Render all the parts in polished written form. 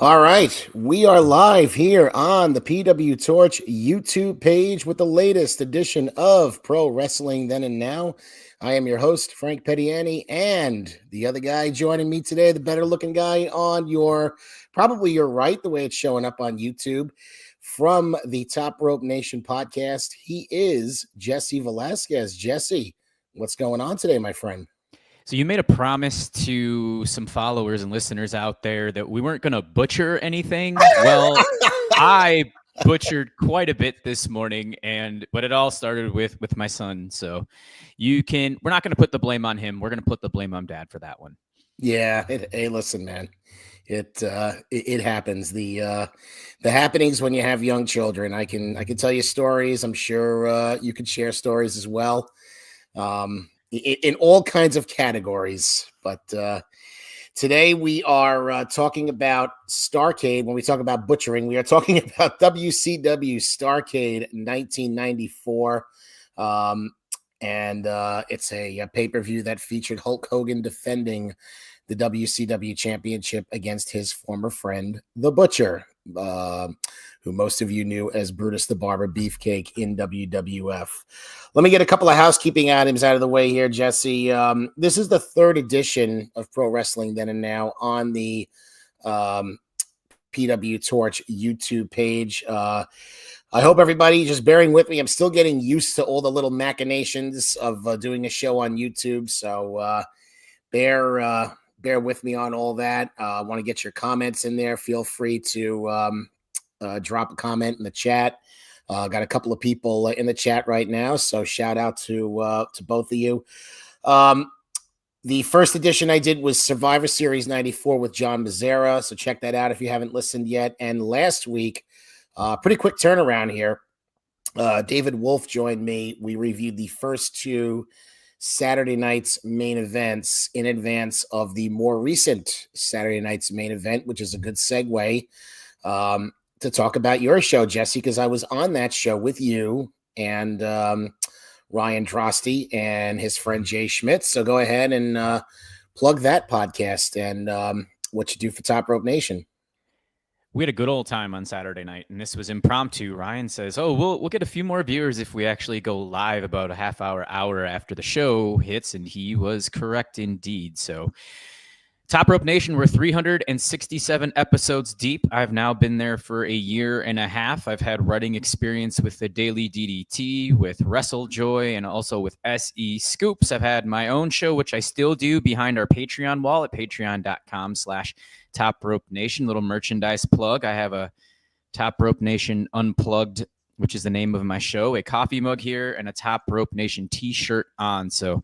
All right, we are live here on the PW Torch YouTube page with the latest edition of Pro Wrestling Then and Now. I am your host, Frank Peteani, and the other guy joining me today, the better looking guy on probably your right, the way it's showing up on YouTube, from the Top Rope Nation podcast. He is Jesse Velasquez. Jesse, what's going on today, my friend? So you made a promise to some followers and listeners out there that we weren't going to butcher anything. Well, I butchered quite a bit this morning, but it all started with my son. So we're not going to put the blame on him. We're going to put the blame on Dad for that one. Yeah, hey, listen, man. It happens. The happenings when you have young children. I can tell you stories. I'm sure you could share stories as well. In all kinds of categories. But today we are talking about Starrcade. When we talk about butchering, we are talking about WCW Starrcade 1994. And it's a pay-per-view that featured Hulk Hogan defending the WCW Championship against his former friend, The Butcher, who most of you knew as Brutus the Barber Beefcake in WWF. Let me get a couple of housekeeping items out of the way here, Jesse. This is the third edition of Pro Wrestling Then and Now on the PW Torch YouTube page. I hope everybody just bearing with me. I'm still getting used to all the little machinations of doing a show on YouTube, so bear with me on all that. I want to get your comments in there. Feel free to drop a comment in the chat. Got a couple of people in the chat right now, so shout out to both of you. The first edition I did was Survivor Series 94 with John Mazzara, so check that out if you haven't listened yet. And last week, pretty quick turnaround here. David Wolf joined me. We reviewed the first two Saturday night's main events in advance of the more recent Saturday night's main event, which is a good segue to talk about your show, Jesse, because I was on that show with you and Ryan Drosty and his friend Jay Schmidt. So go ahead and plug that podcast and what you do for Top Rope Nation. We had a good old time on Saturday night, and this was impromptu. Ryan says, "Oh, we'll get a few more viewers if we actually go live about a half hour after the show hits," and he was correct indeed. So, Top Rope Nation, we're 367 episodes deep. I've now been there for a year and a half. I've had writing experience with the Daily DDT, with WrestleJoy, and also with SE Scoops. I've had my own show, which I still do, behind our Patreon wall at patreon.com/Top Rope Nation. Little merchandise plug. I have a Top Rope Nation Unplugged, which is the name of my show, a coffee mug here, and a Top Rope Nation t-shirt on. So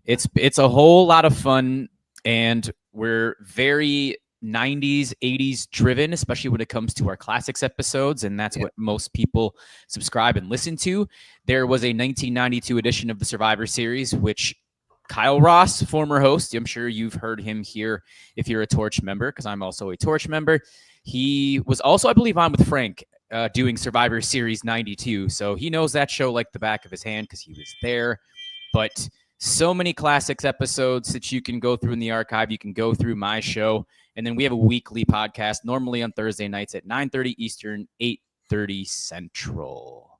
it's a whole lot of fun, and we're very 90s, 80s driven, especially when it comes to our classics episodes, and that's what most people subscribe and listen to. There was a 1992 edition of the Survivor Series, which Kyle Ross, former host, I'm sure you've heard him here if you're a Torch member, because I'm also a Torch member. He was also, I believe, on with Frank doing Survivor Series 92, so he knows that show like the back of his hand because he was there. But so many classics episodes that you can go through in the archive. You can go through my show. And then we have a weekly podcast, normally on Thursday nights at 9:30 Eastern, 8:30 Central.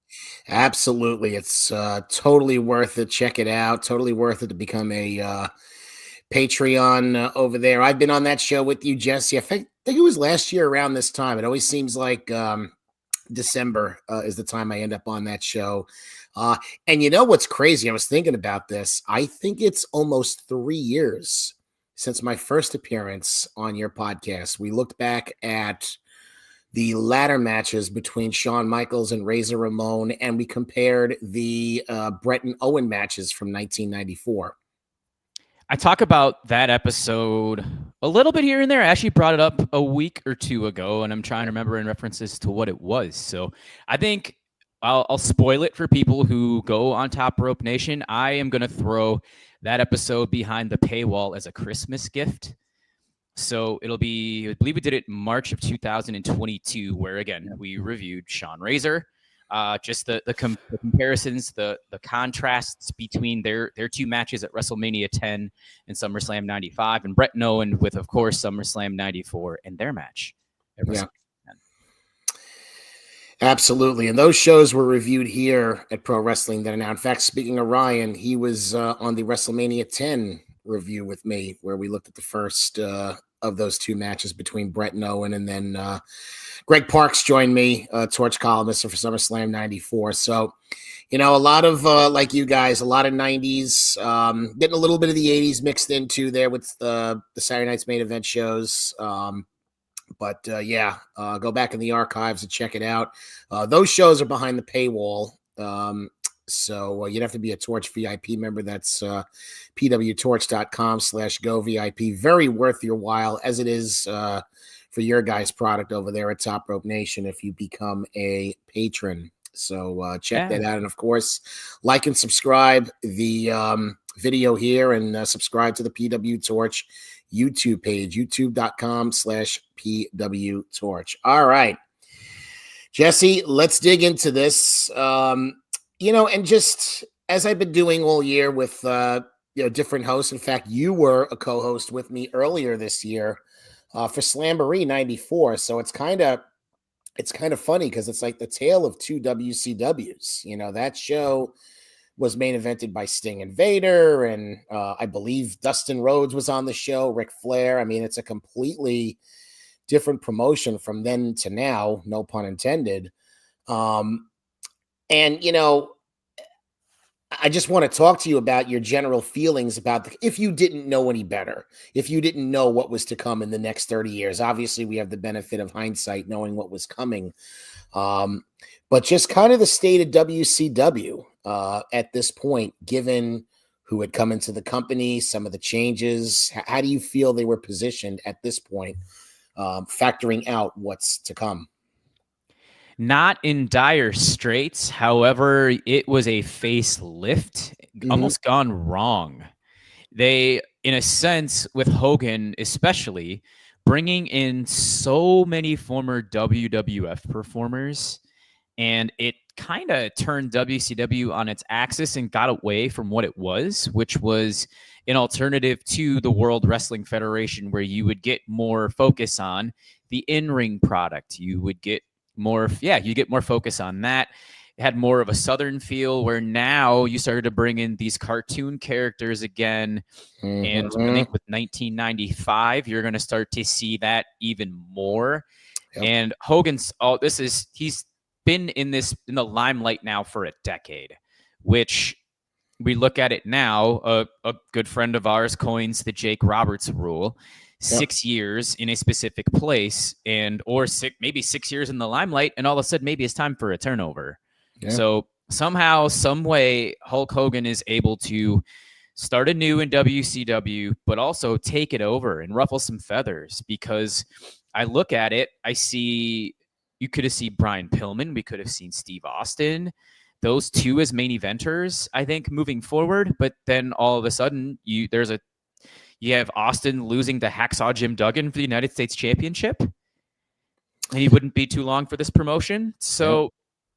Absolutely. It's totally worth it. Check it out. Totally worth it to become a Patreon over there. I've been on that show with you, Jesse. I think it was last year around this time. It always seems like December is the time I end up on that show. And you know what's crazy? I was thinking about this. I think it's almost 3 years since my first appearance on your podcast. We looked back at the ladder matches between Shawn Michaels and Razor Ramon, and we compared the Bret and Owen matches from 1994. I talk about that episode a little bit here and there. I actually brought it up a week or two ago, and I'm trying to remember in references to what it was. So I think I'll spoil it for people who go on Top Rope Nation. I am going to throw that episode behind the paywall as a Christmas gift. So it'll be, I believe we did it in March of 2022, where, again, we reviewed Shawn Razor. Just the comparisons, the contrasts between their two matches at WrestleMania 10 and SummerSlam 95, and Bret and Owen with, of course, SummerSlam 94 and their match at Yeah. WrestleMania 10. Absolutely. And those shows were reviewed here at Pro Wrestling Then. Now, in fact, speaking of Ryan, he was on the WrestleMania 10 review with me, where we looked at the first of those two matches between Brett and Owen. And then Greg Parks joined me, Torch columnist for SummerSlam 94. So, a lot of, like you guys, a lot of 90s, getting a little bit of the 80s mixed into there with the Saturday Night's Main Event shows. But go back in the archives and check it out. Those shows are behind the paywall. So you'd have to be a Torch VIP member. That's pwtorch.com/go VIP. Very worth your while, as it is for your guys' product over there at Top Rope Nation if you become a patron. So check that out. And of course, like and subscribe the video here, and subscribe to the PW Torch YouTube page, youtube.com/PW Torch. All right, Jesse, let's dig into this. And just as I've been doing all year with different hosts. In fact, you were a co-host with me earlier this year for Slamboree 94. So it's kind of funny because it's like the tale of two WCWs. That show was main evented by Sting and Vader, and I believe Dustin Rhodes was on the show, Ric Flair. I mean, it's a completely different promotion from then to now, no pun intended. I just want to talk to you about your general feelings about if you didn't know any better, if you didn't know what was to come in the next 30 years. Obviously, we have the benefit of hindsight, knowing what was coming. But just kind of the state of WCW at this point, given who had come into the company, some of the changes. How do you feel they were positioned at this point, factoring out what's to come? Not in dire straits. However, it was a facelift, almost gone wrong. They, in a sense, with Hogan especially, bringing in so many former WWF performers, and it kind of turned WCW on its axis and got away from what it was, which was an alternative to the World Wrestling Federation, where you would get more focus on the in-ring product. You would get more focus on that. It had more of a Southern feel, where now you started to bring in these cartoon characters again. And I think with 1995, you're going to start to see that even more. Yep. And Hogan's he's been in the limelight now for a decade, which we look at it now. A good friend of ours coins the Jake Roberts rule. 6 years in a specific place, maybe 6 years in the limelight, and all of a sudden maybe it's time for a turnover. Yeah. So somehow, some way, Hulk Hogan is able to start anew in WCW, but also take it over and ruffle some feathers. Because I look at it, you could have seen Brian Pillman, we could have seen Steve Austin, those two as main eventers, I think, moving forward. But then all of a sudden, you have Austin losing to Hacksaw Jim Duggan for the United States Championship, and he wouldn't be too long for this promotion. So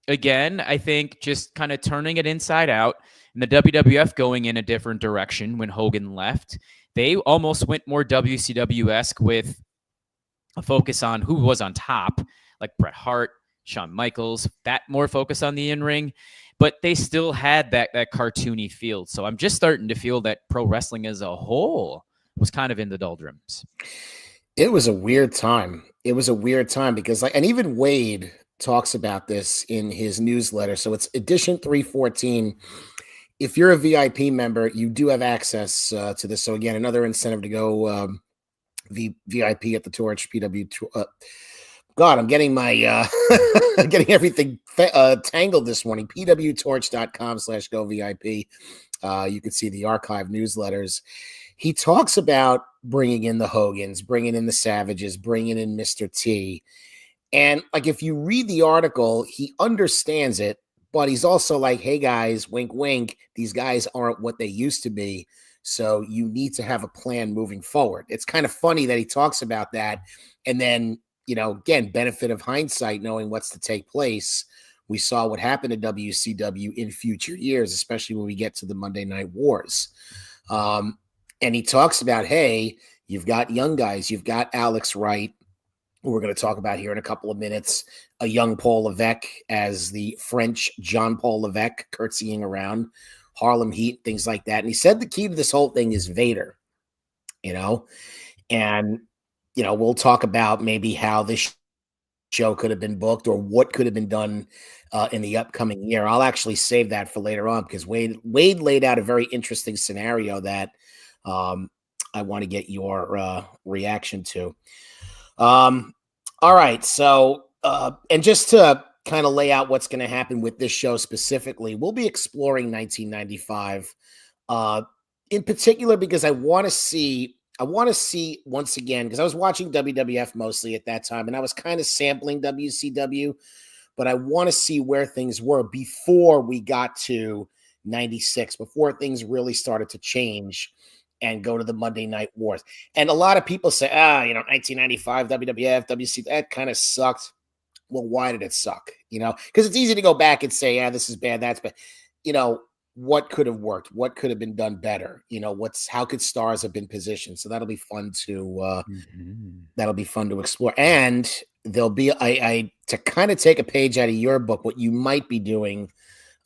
again, I think just kind of turning it inside out, and the WWF going in a different direction when Hogan left. They almost went more WCW-esque with a focus on who was on top, like Bret Hart, Shawn Michaels, that more focus on the in-ring. But they still had that cartoony feel. So I'm just starting to feel that pro wrestling as a whole was kind of in the doldrums. It was a weird time. Because and even Wade talks about this in his newsletter. So it's edition 314. If you're a VIP member, you do have access to this. So again, another incentive to go VIP at the Torch PW. God, I'm getting my getting everything tangled this morning. pwtorch.com/go VIP. You can see the archive newsletters. He talks about bringing in the Hogans, bringing in the Savages, bringing in Mr. T. And like, if you read the article, he understands it, but he's also like, hey guys, wink, wink. These guys aren't what they used to be. So you need to have a plan moving forward. It's kind of funny that he talks about that. And then, again, benefit of hindsight, knowing what's to take place. We saw what happened to WCW in future years, especially when we get to the Monday Night Wars. And he talks about, hey, you've got young guys, you've got Alex Wright, who we're going to talk about here in a couple of minutes, a young Paul Levesque as the French John Paul Levesque, curtsying around Harlem Heat, things like that. And he said the key to this whole thing is Vader, and, we'll talk about maybe how this show could have been booked or what could have been done in the upcoming year. I'll actually save that for later on because Wade laid out a very interesting scenario that I want to get your reaction to. All right. So, and just to kind of lay out what's going to happen with this show specifically, we'll be exploring 1995 in particular because I want to see once again, because I was watching WWF mostly at that time and I was kind of sampling WCW, but I want to see where things were before we got to 96, before things really started to change and go to the Monday Night Wars. And a lot of people say, 1995 WWF, WC, that kind of sucked. Well, why did it suck? Because it's easy to go back and say, this is bad, that's bad. What could have worked? What could have been done better? How could stars have been positioned? So that'll be fun to explore. And there'll be I to kind of take a page out of your book, what you might be doing,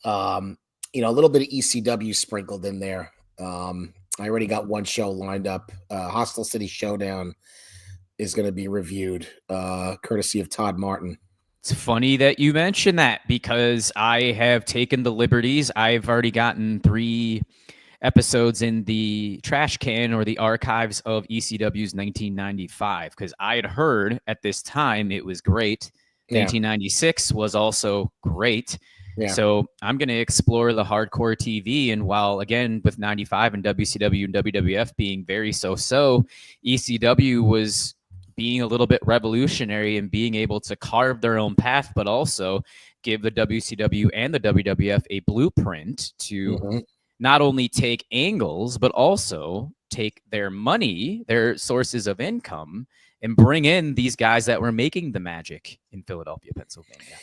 a little bit of ECW sprinkled in there. I already got one show lined up. Hostile City Showdown is going to be reviewed, courtesy of Todd Martin. It's funny that you mentioned that because I have taken the liberties. I've already gotten 3 episodes in the trash can or the archives of ECW's 1995 because I had heard at this time it was great. Yeah. 1996 was also great. Yeah. So I'm going to explore the hardcore TV. And while, again, with 95 and WCW and WWF being very so-so, ECW was being a little bit revolutionary and being able to carve their own path, but also give the WCW and the WWF a blueprint to not only take angles, but also take their money, their sources of income, and bring in these guys that were making the magic in Philadelphia, Pennsylvania.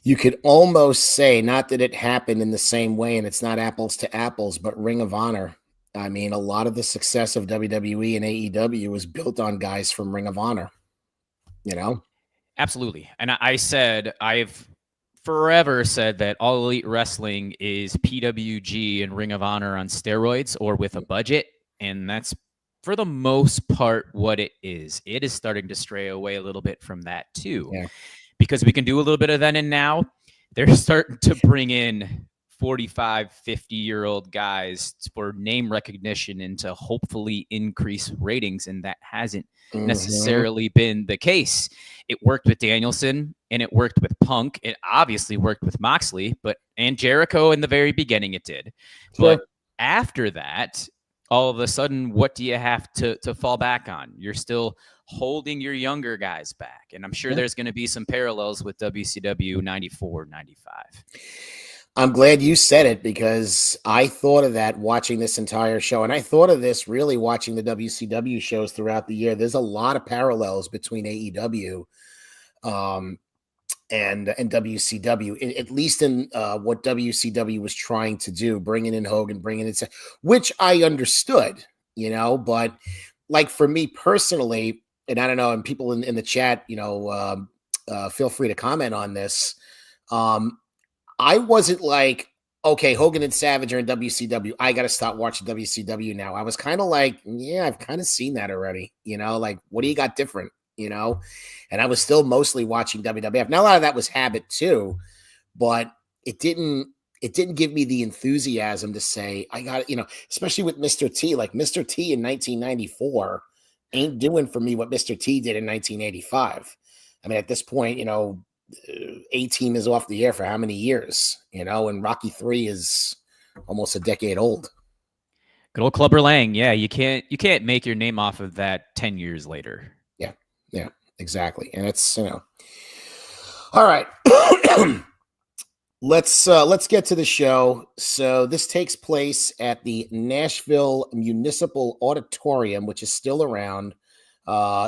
You could almost say, not that it happened in the same way, and it's not apples to apples, but Ring of Honor. I mean, a lot of the success of WWE and AEW was built on guys from Ring of Honor, Absolutely. And I've forever said that All Elite Wrestling is PWG and Ring of Honor on steroids or with a budget. And that's, for the most part, what it is. It is starting to stray away a little bit from that, too. Yeah. Because we can do a little bit of then and now. They're starting to bring in 45, 50-year-old guys for name recognition and to hopefully increase ratings, and that hasn't necessarily been the case. It worked with Danielson, and it worked with Punk. It obviously worked with Moxley, and Jericho in the very beginning it did. Sure. But after that, all of a sudden, what do you have to fall back on? You're still holding your younger guys back, and I'm sure there's going to be some parallels with WCW 94, 95. I'm glad you said it because I thought of that watching this entire show. And I thought of this really watching the WCW shows throughout the year. There's a lot of parallels between AEW and WCW, at least in what WCW was trying to do, bringing in Hogan, bringing in, which I understood, but like for me personally, and I don't know, and people in the chat, feel free to comment on this. I wasn't like, okay, Hogan and Savage are in WCW. I got to stop watching WCW now. I was kind of like, yeah, I've kind of seen that already. Like, what do you got different? And I was still mostly watching WWF. Now, a lot of that was habit too, but it didn't give me the enthusiasm to say, I got it, especially with Mr. T. Like Mr. T in 1994 ain't doing for me what Mr. T did in 1985. I mean, at this point, A-Team is off the air for how many years, and Rocky 3 is almost a decade old. Good old Clubber Lang. Yeah, you can't make your name off of that 10 years later. Yeah, exactly. And it's, all right. Let's get to the show. So this takes place at the Nashville Municipal Auditorium, which is still around.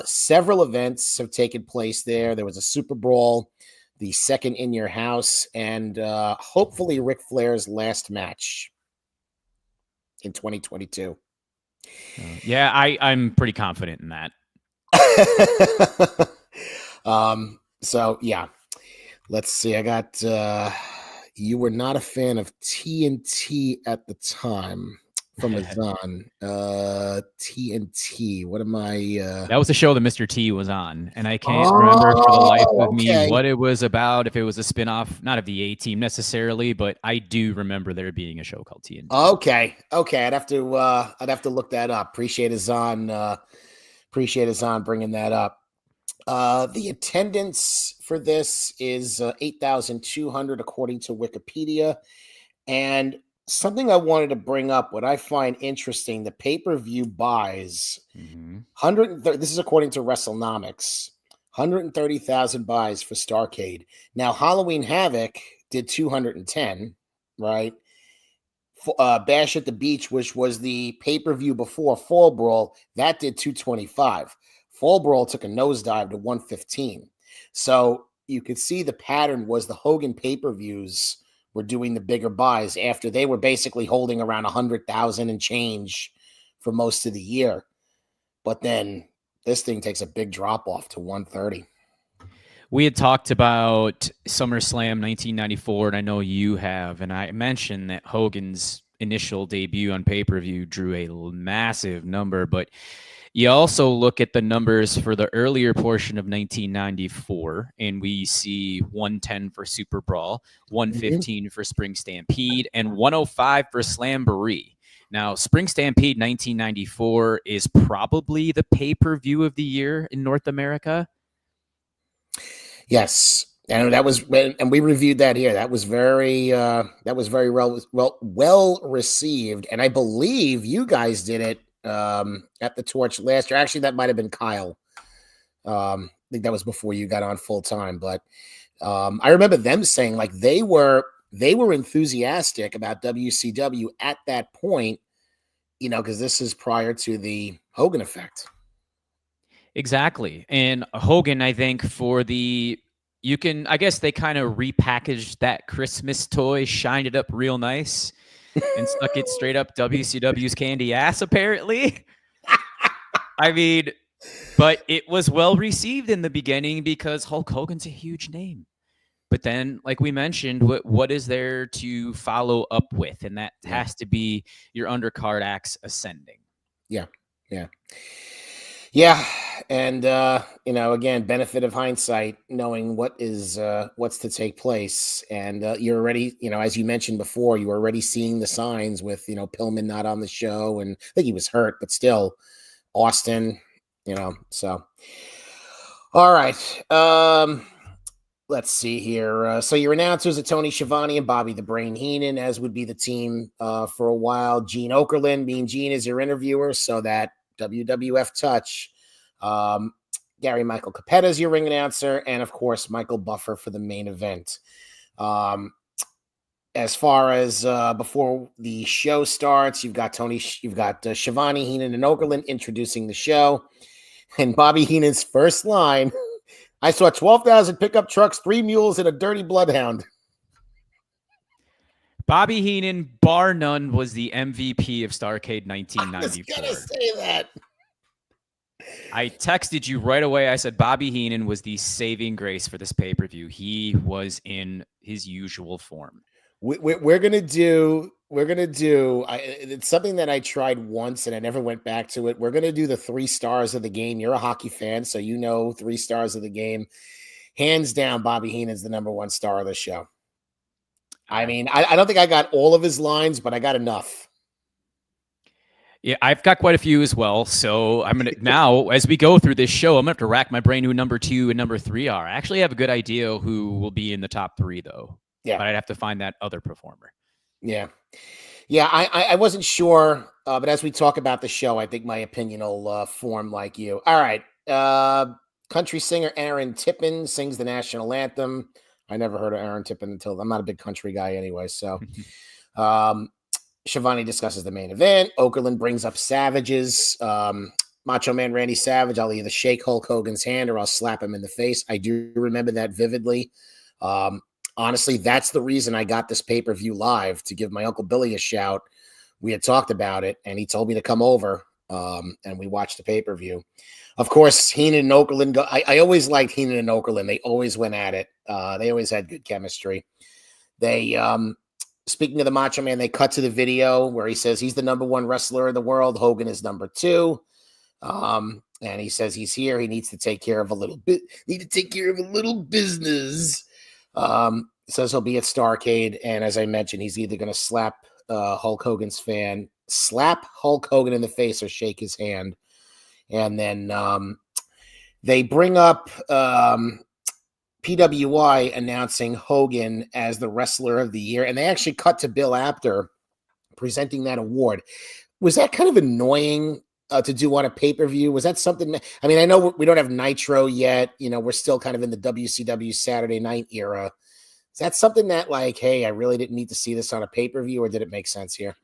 Several events have taken place there. There was a Super Bowl, the second In Your House, and hopefully Ric Flair's last match in 2022. Yeah, I'm pretty confident in that. So yeah, let's see. I got you were not a fan of TNT at the time from Azan. TNT. What am I That was the show that Mr. T was on, and I can't remember for the life of me okay. what it was about, if it was a spinoff, not of the A-Team necessarily, but I do remember there being a show called TNT. Okay. I'd have to look that up. Appreciate Azan bringing that up. The attendance for this is 8,200 according to Wikipedia. And something I wanted to bring up, what I find interesting, the pay-per-view buys, 130, this is according to WrestleNomics, 130,000 buys for Starrcade. Now, Halloween Havoc did 210, right? Bash at the Beach, which was the pay-per-view before Fall Brawl, that did 225. Fall Brawl took a nosedive to 115. So you could see the pattern was the Hogan pay-per-views were doing the bigger buys after they were basically holding around 100,000 and change for most of the year. But then this thing takes a big drop off to 130. We had talked about SummerSlam 1994, and I know you have, and I mentioned that Hogan's initial debut on pay-per-view drew a massive number, but you also look at the numbers for the earlier portion of 1994, and we see 110 for Super Brawl, 115 for Spring Stampede, and 105 for Slamboree. Now, Spring Stampede 1994 is probably the pay-per-view of the year in North America. Yes, and that was, and we reviewed that here. That was very well received, and I believe you guys did it at the Torch last year. Actually, that might have been Kyle. I think that was before you got on full time, but I remember them saying like they were enthusiastic about WCW at that point, because this is prior to the Hogan effect. Exactly. And Hogan, I think I guess they kind of repackaged that Christmas toy, shined it up real nice, and stuck it straight up WCW's candy ass, apparently. I mean, but it was well received in the beginning because Hulk Hogan's a huge name. But then, like we mentioned, what is there to follow up with? And that has to be your undercard acts ascending. Yeah. Yeah. And, again, benefit of hindsight, knowing what's to take place. And you're already, as you mentioned before, you were already seeing the signs with, Pillman not on the show. And I think he was hurt, but still Austin, so. All right. Let's see here. So your announcers are Tony Schiavone and Bobby the Brain Heenan, as would be the team for a while. Gene Okerlund, Mean Gene, is your interviewer, so that WWF touch. Gary Michael Capetta is your ring announcer, and of course Michael Buffer for the main event. As far as before the show starts, you've got Schiavone, Heenan, and Okerlund introducing the show, and Bobby Heenan's first line: "I saw 12,000 pickup trucks, 3 mules, and a dirty bloodhound." Bobby Heenan, bar none, was the MVP of Starrcade 1994. I was gonna say that. I texted you right away. I said Bobby Heenan was the saving grace for this pay-per-view. He was in his usual form. We're gonna do. It's something that I tried once and I never went back to it. We're gonna do the 3 stars of the game. You're a hockey fan, so 3 stars of the game. Hands down, Bobby Heenan's the number 1 star of the show. I mean, I don't think I got all of his lines, but I got enough. Yeah, I've got quite a few as well. So I'm going to now, as we go through this show, I'm going to have to rack my brain who number 2 and number 3 are. I actually have a good idea who will be in the top 3, though. Yeah. But I'd have to find that other performer. Yeah. Yeah, I wasn't sure. But as we talk about the show, I think my opinion will form like you. All right. Country singer Aaron Tippin sings the national anthem. I never heard of Aaron Tippin until I'm not a big country guy anyway. So Schiavone discusses the main event. Okerlund brings up Savages. Macho Man Randy Savage. I'll either shake Hulk Hogan's hand or I'll slap him in the face. I do remember that vividly. Honestly, that's the reason I got this pay-per-view live, to give my Uncle Billy a shout. We had talked about it, and he told me to come over. and we watched the pay-per-view. Of course, Heenan and Okerlund I always liked Heenan and Okerlund. They always went at it. They always had good chemistry. They speaking of the Macho Man, they cut to the video where he says he's the number one wrestler in the world. Hogan is number two. And he says he's here. He needs to take care of a little business. Says he'll be at Starrcade. And as I mentioned, he's either going to slap Hulk Hogan in the face or shake his hand. And then they bring up PWI announcing Hogan as the wrestler of the year. And they actually cut to Bill Apter presenting that award. Was that kind of annoying to do on a pay-per-view? Was that something? I mean, I know we don't have Nitro yet. You know, we're still kind of in the WCW Saturday Night era. Is that something that, like, hey, I really didn't need to see this on a pay-per-view, or did it make sense here?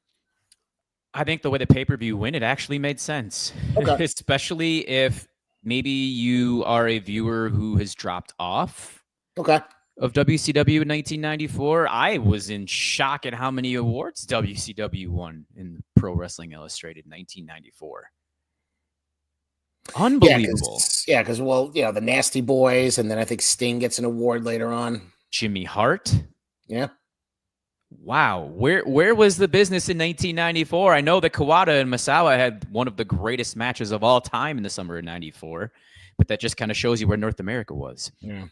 I think the way the pay-per-view went, it actually made sense. Okay. Especially if maybe you are a viewer who has dropped off of WCW in 1994. I was in shock at how many awards WCW won in Pro Wrestling Illustrated in 1994. Unbelievable. Yeah, because, well, you know, the Nasty Boys, and then I think Sting gets an award later on. Jimmy Hart. Yeah. Wow. Where was the business in 1994? I know that Kawada and Misawa had one of the greatest matches of all time in the summer of 94, but that just kind of shows you where North America was. Yeah.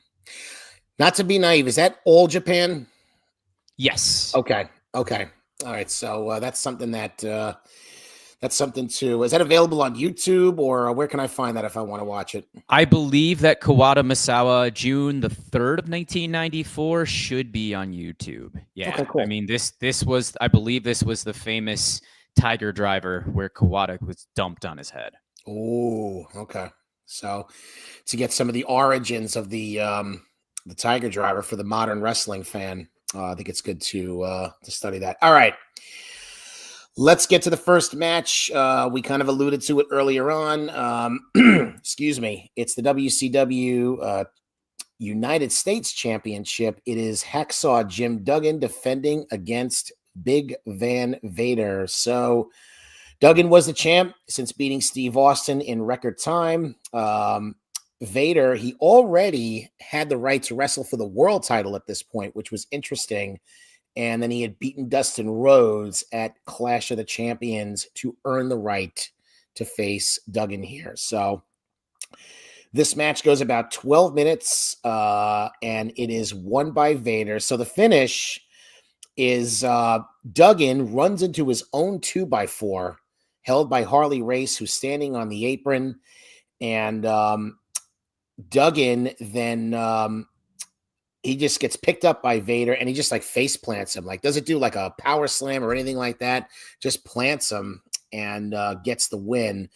Not to be naive, is that all Japan? Yes. Okay. All right. So that's something to, is that available on YouTube, or where can I find that if I want to watch it? I believe that Kawada Misawa, June the 3rd of 1994, should be on YouTube. Yeah. Okay, cool. I mean, I believe this was the famous Tiger Driver where Kawada was dumped on his head. Oh, okay. So to get some of the origins of the Tiger Driver for the modern wrestling fan, I think it's good to study that. All right. Let's get to the first match. We kind of alluded to it earlier on. Excuse me. It's the WCW United States Championship. It is Hacksaw Jim Duggan defending against Big Van Vader. So Duggan was the champ since beating Steve Austin in record time. Vader, he already had the right to wrestle for the world title at this point, which was interesting. And then he had beaten Dustin Rhodes at Clash of the Champions to earn the right to face Duggan here. So this match goes about 12 minutes, and it is won by Vader. So the finish is Duggan runs into his own 2x4 held by Harley Race, who's standing on the apron. And Duggan then... he just gets picked up by Vader, and he just like face plants him. Like, doesn't do like a power slam or anything like that. Just plants him and gets the win.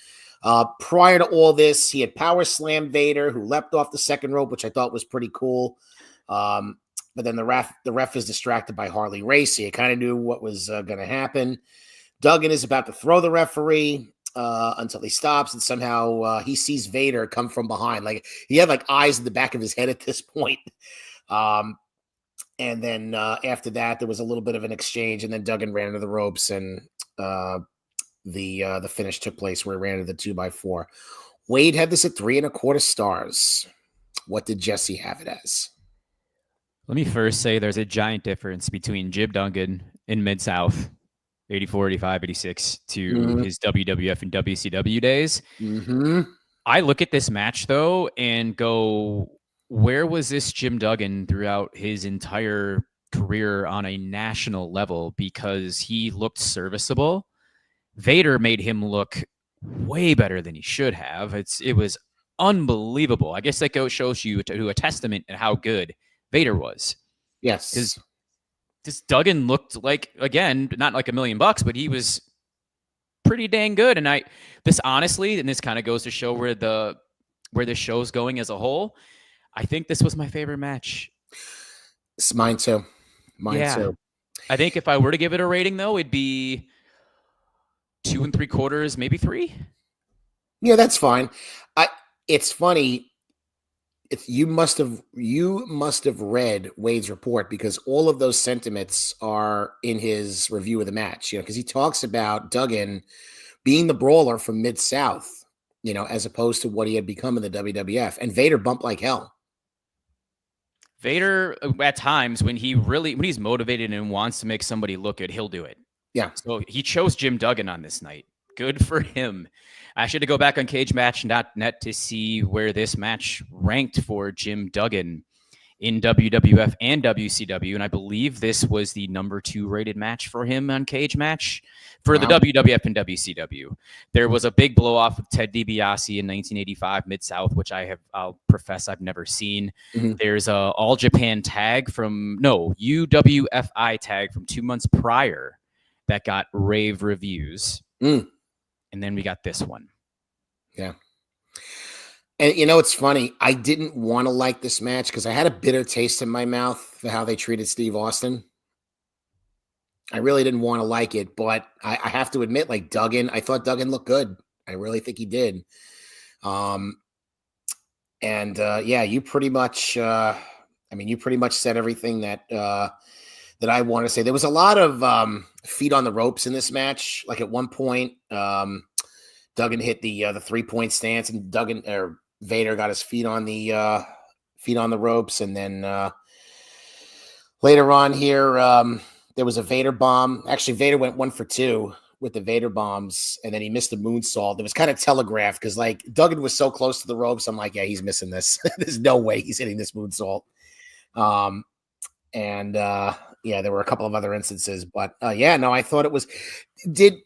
Prior to all this, he had power slammed Vader, who leapt off the second rope, which I thought was pretty cool. But then the ref is distracted by Harley Race. He kind of knew what was going to happen. Duggan is about to throw the referee until he stops, and somehow he sees Vader come from behind. Like, he had like eyes in the back of his head at this point. And then after that, there was a little bit of an exchange, and then Duggan ran into the ropes, and the finish took place where he ran into the 2x4. Wade had this at 3.25 stars. What did Jesse have it as? Let me first say there's a giant difference between Jim Duggan in Mid-South, 84, 85, 86, to his WWF and WCW days. Mm-hmm. I look at this match, though, and go... where was this Jim Duggan throughout his entire career on a national level? Because he looked serviceable. Vader made him look way better than he should have. It was unbelievable. I guess that shows you to a testament at how good Vader was. Yes. Because this Duggan looked like, again, not like $1 million, but he was pretty dang good. And this honestly, and this kind of goes to show where this show's going as a whole, I think this was my favorite match. It's mine too. Mine too. I think if I were to give it a rating, though, it'd be 2 3/4, maybe 3. Yeah, that's fine. It's funny. You must have read Wade's report, because all of those sentiments are in his review of the match. You know, because he talks about Duggan being the brawler from Mid-South, you know, as opposed to what he had become in the WWF. And Vader bumped like hell. Vader, at times, when he's motivated and wants to make somebody look good, he'll do it. Yeah. So he chose Jim Duggan on this night. Good for him. I should go back on cagematch.net to see where this match ranked for Jim Duggan in WWF and WCW. And I believe this was the number 2 rated match for him on Cage Match for the WWF and WCW. There was a big blow off with Ted DiBiase in 1985 Mid-South, which I'll profess I've never seen. Mm-hmm. There's a All Japan tag UWFI tag from 2 months prior that got rave reviews. And then we got this one. Yeah. And, you know, it's funny. I didn't want to like this match because I had a bitter taste in my mouth for how they treated Steve Austin. I really didn't want to like it, but I have to admit, like Duggan, I thought Duggan looked good. I really think he did. You pretty much, you pretty much said everything that I want to say. There was a lot of feet on the ropes in this match. Like at one point, Duggan hit the 3-point stance, and Vader got his feet on the ropes, and then later on here, there was a Vader bomb. Actually, Vader went 1 for 2 with the Vader bombs, and then he missed a moonsault. It was kind of telegraphed because like Duggan was so close to the ropes. I'm like, yeah, he's missing this. There's no way he's hitting this moonsault. There were a couple of other instances, but I thought it was. Did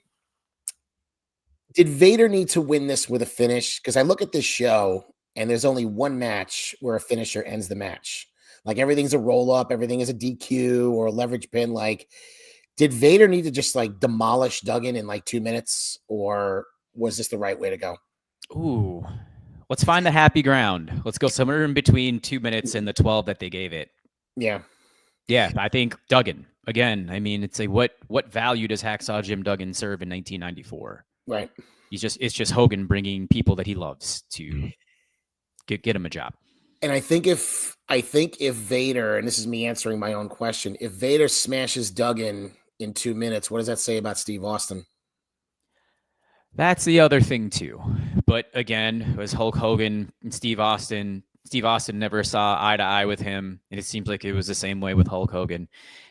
Vader need to win this with a finish? Because I look at this show and there's only one match where a finisher ends the match. Like everything's a roll up, everything is a DQ or a leverage pin. Like, did Vader need to just like demolish Duggan in like 2 minutes, or was this the right way to go? Ooh, let's find the happy ground. Let's go somewhere in between 2 minutes and the 12 that they gave it. Yeah. Yeah, I think Duggan. Again, I mean, it's what value does Hacksaw Jim Duggan serve in 1994? Right. It's just Hogan bringing people that he loves to get him a job. And I think if Vader, and this is me answering my own question, if Vader smashes Duggan in 2 minutes, what does that say about Steve Austin? That's the other thing too. But again, it was Hulk Hogan and Steve Austin. Steve Austin never saw eye to eye with him, and it seems like it was the same way with Hulk Hogan.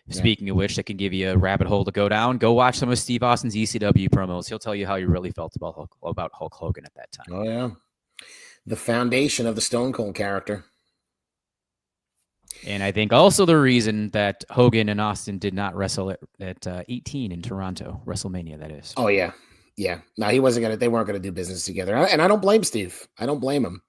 Yeah. Speaking of which, that can give you a rabbit hole to go down. Go watch some of Steve Austin's ECW promos. He'll tell you how he really felt about Hulk Hogan at that time. Oh, yeah. The foundation of the Stone Cold character. And I think also the reason that Hogan and Austin did not wrestle at 18 in Toronto, WrestleMania, that is. Oh, yeah. Yeah. No, they weren't going to do business together. And I don't blame Steve. I don't blame him.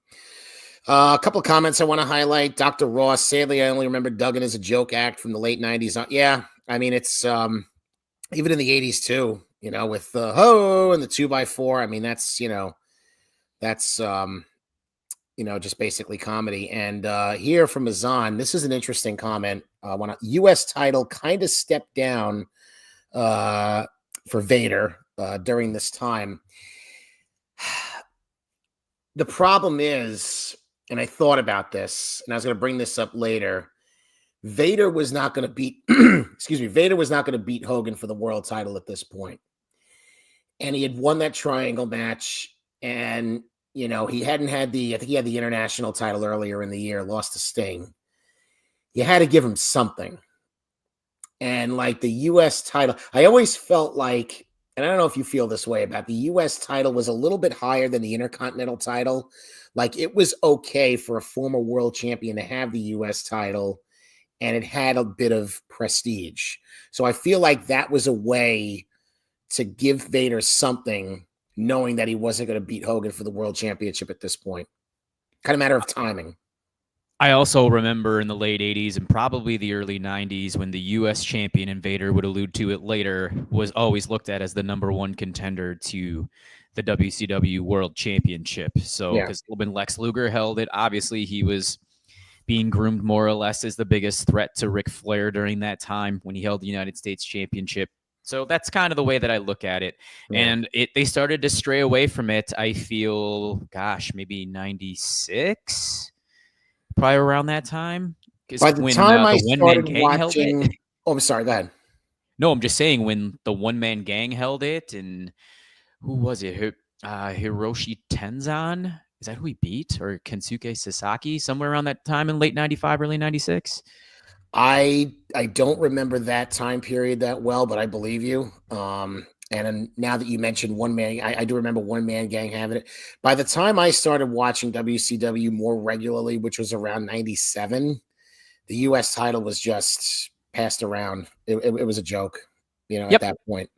A couple of comments I want to highlight. Dr. Ross, sadly, I only remember Duggan as a joke act from the late 90s. Yeah, I mean, it's even in the 80s too, you know, with the ho and the 2x4. I mean, that's just basically comedy. And here from Azan, this is an interesting comment. When a U.S. title kind of stepped down for Vader during this time. The problem is, and I thought about this, and I was going to bring this up later, Vader was not going to beat, Vader was not going to beat Hogan for the world title at this point. And he had won that triangle match, and, you know, he hadn't had I think he had the international title earlier in the year, lost to Sting. You had to give him something. And like the U.S. title, I always felt like, and I don't know if you feel this way about the U.S. title, was a little bit higher than the Intercontinental title. Like it was okay for a former world champion to have the U.S. title, and it had a bit of prestige. So I feel like that was a way to give Vader something, knowing that he wasn't going to beat Hogan for the world championship at this point. Kind of matter of timing. I also remember in the late 80s and probably the early 90s when the U.S. champion, and Vader would allude to it later, was always looked at as the number one contender to the WCW World Championship. So because when Lex Luger held it, obviously he was being groomed more or less as the biggest threat to Ric Flair during that time when he held the United States Championship. So that's kind of the way that I look at it. Yeah. And they started to stray away from it, I feel, maybe 96? Probably around that time. By the time I started watching... Oh, I'm sorry, go ahead. No, I'm just saying when the one-man gang held it, and Who was it? Hiroshi Tenzan? Is that who he beat? Or Kensuke Sasaki? Somewhere around that time in late 95, early 96? I don't remember that time period that well, but I believe you. And then now that you mentioned one man, I do remember one man gang having it. By the time I started watching WCW more regularly, which was around 97, the US title was just passed around. It was a joke, at that point.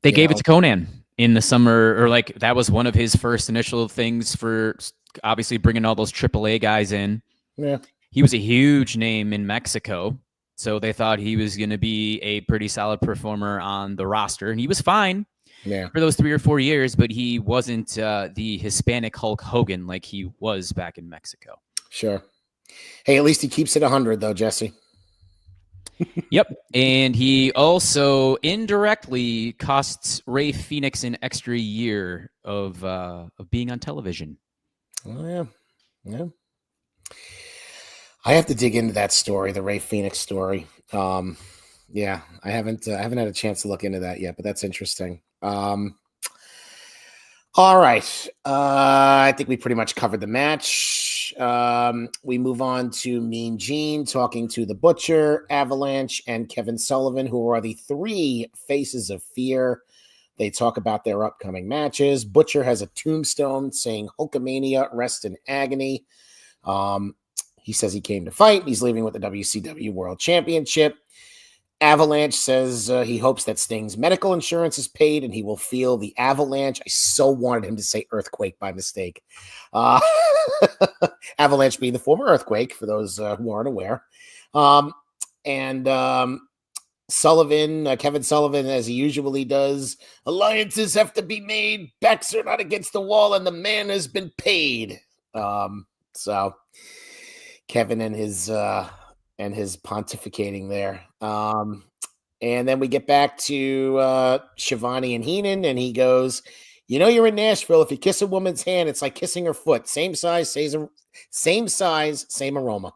They gave it to Conan in the summer, or like that was one of his first initial things for obviously bringing all those AAA guys in. Yeah. He was a huge name in Mexico, so they thought he was going to be a pretty solid performer on the roster, and he was fine for those 3 or 4 years, but he wasn't the Hispanic Hulk Hogan like he was back in Mexico. Sure. Hey, at least he keeps it 100, though, Jesse. Yep, and he also indirectly costs Ray Phoenix an extra year of being on television. Oh, yeah. I have to dig into that story, the Ray Phoenix story. Yeah, I haven't had a chance to look into that yet, but that's interesting. All right. I think we pretty much covered the match. We move on to Mean Gene talking to the Butcher, Avalanche, and Kevin Sullivan, who are the 3 faces of fear. They talk about their upcoming matches. Butcher has a tombstone saying Hulkamania, rest in agony. He says he came to fight. He's leaving with the WCW World Championship. Avalanche says he hopes that Sting's medical insurance is paid and he will feel the avalanche. I so wanted him to say earthquake by mistake. Avalanche being the former earthquake, for those who aren't aware. Sullivan, Kevin Sullivan, as he usually does, alliances have to be made. Backs are not against the wall and the man has been paid. So Kevin and his pontificating there. And then we get back to Shivani and Heenan, and he goes, you're in Nashville. If you kiss a woman's hand, it's like kissing her foot. Same size, same aroma.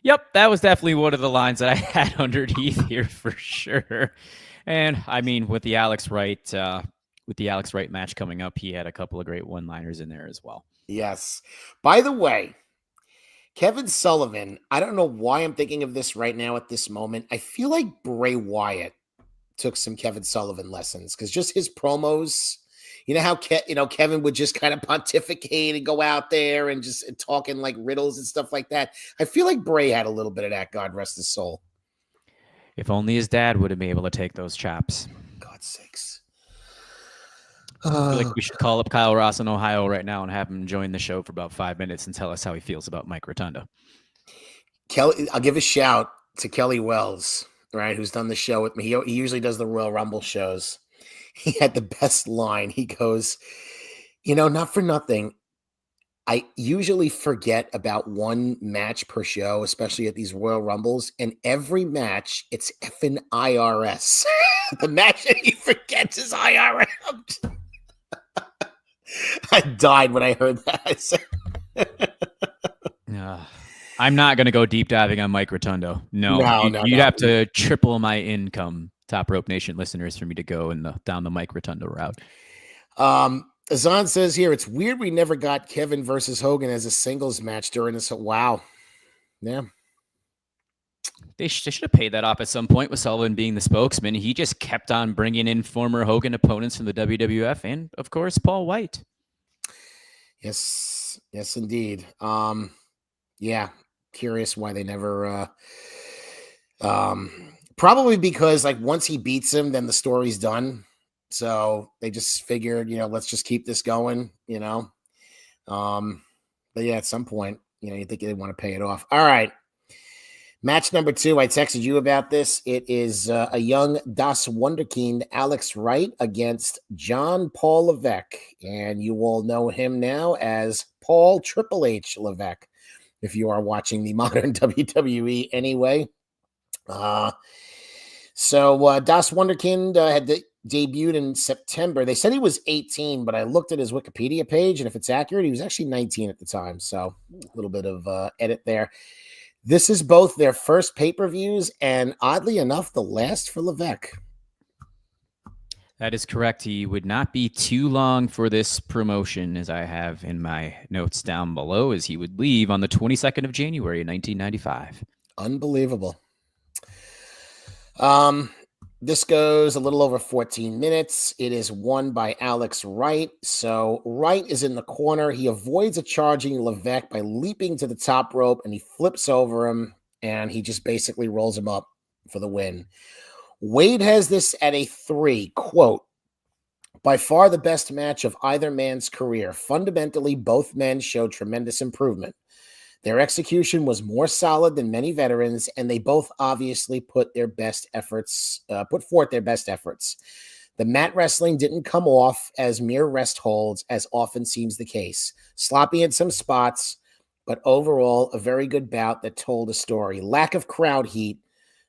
Yep, that was definitely one of the lines that I had underneath here for sure. And I mean, with the Alex Wright match coming up, he had a couple of great one-liners in there as well. Yes. By the way, Kevin Sullivan, I don't know why I'm thinking of this right now at this moment. I feel like Bray Wyatt took some Kevin Sullivan lessons, because just his promos, how Kevin would just kind of pontificate and go out there and just talking like riddles and stuff like that. I feel like Bray had a little bit of that, God rest his soul. If only his dad would have been able to take those chops. God's sakes. I feel like we should call up Kyle Ross in Ohio right now and have him join the show for about 5 minutes and tell us how he feels about Mike Rotunda. Kelly, I'll give a shout to Kelly Wells, right, who's done the show with me. He usually does the Royal Rumble shows. He had the best line. He goes, not for nothing, I usually forget about one match per show, especially at these Royal Rumbles, and every match, it's effing IRS. The match that he forgets is IRS. I died when I heard that. I'm not going to go deep diving on Mike Rotundo. No, you'd have to triple my income, Top Rope Nation listeners, for me to go down the Mike Rotundo route. Azan says here, it's weird we never got Kevin versus Hogan as a singles match during this. Wow. Yeah. They should have paid that off at some point with Sullivan being the spokesman. He just kept on bringing in former Hogan opponents from the WWF and, of course, Paul White. Yes, indeed. Yeah, curious why they never. Probably because once he beats him, then the story's done. So they just figured, let's just keep this going. But yeah, at some point, you think they want to pay it off. All right. Match number 2, I texted you about this. It is a young Das Wunderkind, Alex Wright, against John Paul Levesque. And you all know him now as Paul Triple H Levesque, if you are watching the modern WWE anyway. So Das Wunderkind had debuted in September. They said he was 18, but I looked at his Wikipedia page, and if it's accurate, he was actually 19 at the time. So a little bit of edit there. This is both their first pay-per-views and, oddly enough, the last for Levesque. That is correct. He would not be too long for this promotion, as I have in my notes down below, as he would leave on the 22nd of January, 1995. Unbelievable. This goes a little over 14 minutes. It is won by Alex Wright. So Wright is in the corner. He avoids a charging Levesque by leaping to the top rope, and he flips over him, and he just basically rolls him up for the win. Wade has this at a 3, quote, by far the best match of either man's career. Fundamentally, both men showed tremendous improvement. Their execution was more solid than many veterans, and they both obviously put forth their best efforts. The mat wrestling didn't come off as mere rest holds, as often seems the case. Sloppy in some spots, but overall, a very good bout that told a story. Lack of crowd heat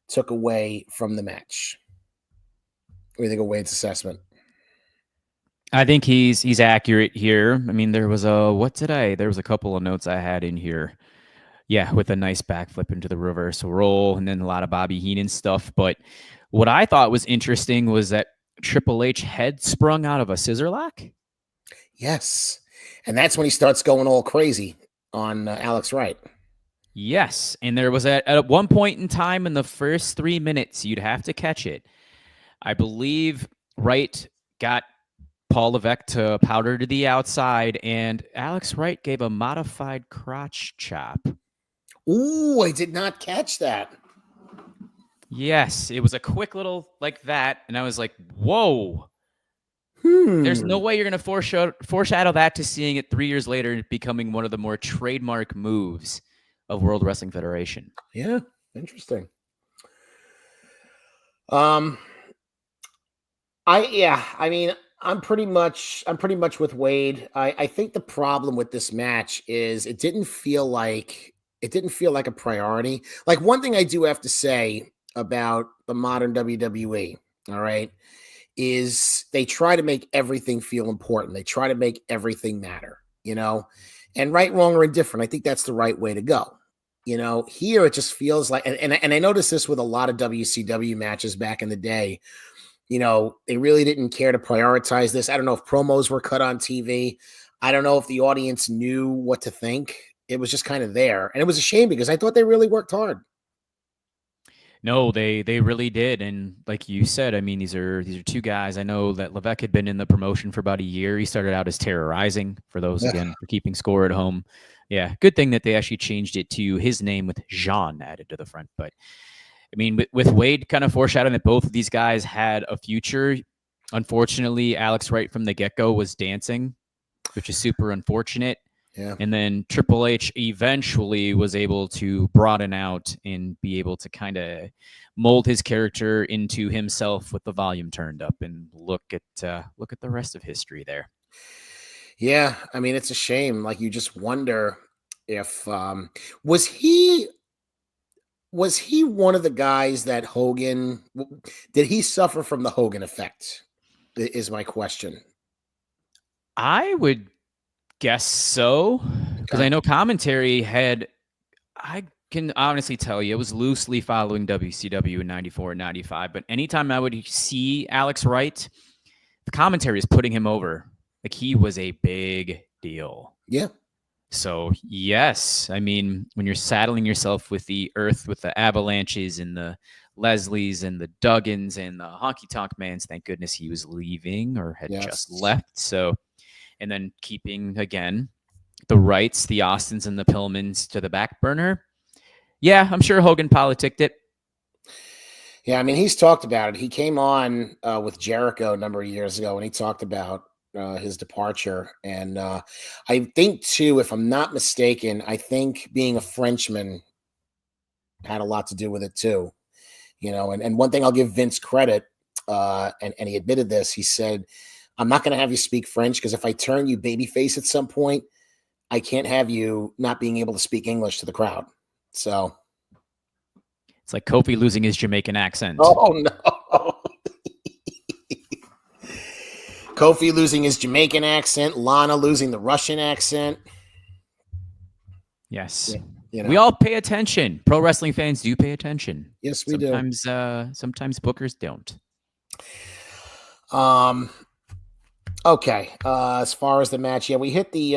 took away from the match. What do you think of Wade's assessment? I think he's accurate here. I mean, there was a couple of notes I had in here. Yeah, with a nice backflip into the reversal roll, and then a lot of Bobby Heenan stuff. But what I thought was interesting was that Triple H head sprung out of a scissor lock. Yes, and that's when he starts going all crazy on Alex Wright. Yes, and there was at one point in time in the first 3 minutes, you'd have to catch it. I believe Wright got Paul Levesque to powder to the outside, and Alex Wright gave a modified crotch chop. Ooh, I did not catch that. Yes, it was a quick little like that, and I was like, whoa. There's no way you're going to foreshadow that to seeing it 3 years later and becoming one of the more trademark moves of World Wrestling Federation. Yeah, interesting. I'm pretty much with Wade. I think the problem with this match is it didn't feel like a priority. Like, one thing I do have to say about the modern WWE, all right, is they try to make everything feel important. They try to make everything matter, and right, wrong, or indifferent. I think that's the right way to go. Here it just feels like, and I noticed this with a lot of WCW matches back in the day. They really didn't care to prioritize this. I don't know if promos were cut on TV. I don't know if the audience knew what to think. It was just kind of there. And it was a shame because I thought they really worked hard. No, they really did. And like you said, I mean, these are two guys. I know that Levesque had been in the promotion for about a year. He started out as Terrorizing, for those, again, for keeping score at home. Yeah, good thing that they actually changed it to his name with Jean added to the front. But I mean, with Wade kind of foreshadowing that both of these guys had a future. Unfortunately, Alex Wright from the get-go was dancing, which is super unfortunate. Yeah. And then Triple H eventually was able to broaden out and be able to kind of mold his character into himself with the volume turned up. And look at the rest of history there. Yeah, I mean, it's a shame. Like, you just wonder if was he one of the guys that Hogan did he suffer from the Hogan effect? Is my question. I would guess so, because I know commentary had, I can honestly tell you, it was loosely following WCW in 94 and 95, but anytime I would see Alex Wright, the commentary is putting him over. Like, he was a big deal. Yeah. So, yes, I mean, when you're saddling yourself with the Earth, with the Avalanches and the Leslies and the Duggins and the Honky Tonk Mans, thank goodness he was leaving or had just left. So, and then keeping, again, the Wrights, the Austins, and the Pillmans to the back burner. Yeah, I'm sure Hogan politicked it. Yeah, I mean, he's talked about it. He came on with Jericho a number of years ago, and he talked about his departure. And I think, too, if I'm not mistaken, I think being a Frenchman had a lot to do with it, too. And one thing I'll give Vince credit, and he admitted this, he said, I'm not going to have you speak French because if I turn you babyface at some point, I can't have you not being able to speak English to the crowd. So it's like Kofi losing his Jamaican accent. Oh, no. Kofi losing his Jamaican accent, Lana losing the Russian accent. Yes. We all pay attention. Pro wrestling fans do pay attention. Yes, we do. Sometimes bookers don't. Okay. As far as the match, yeah, we hit the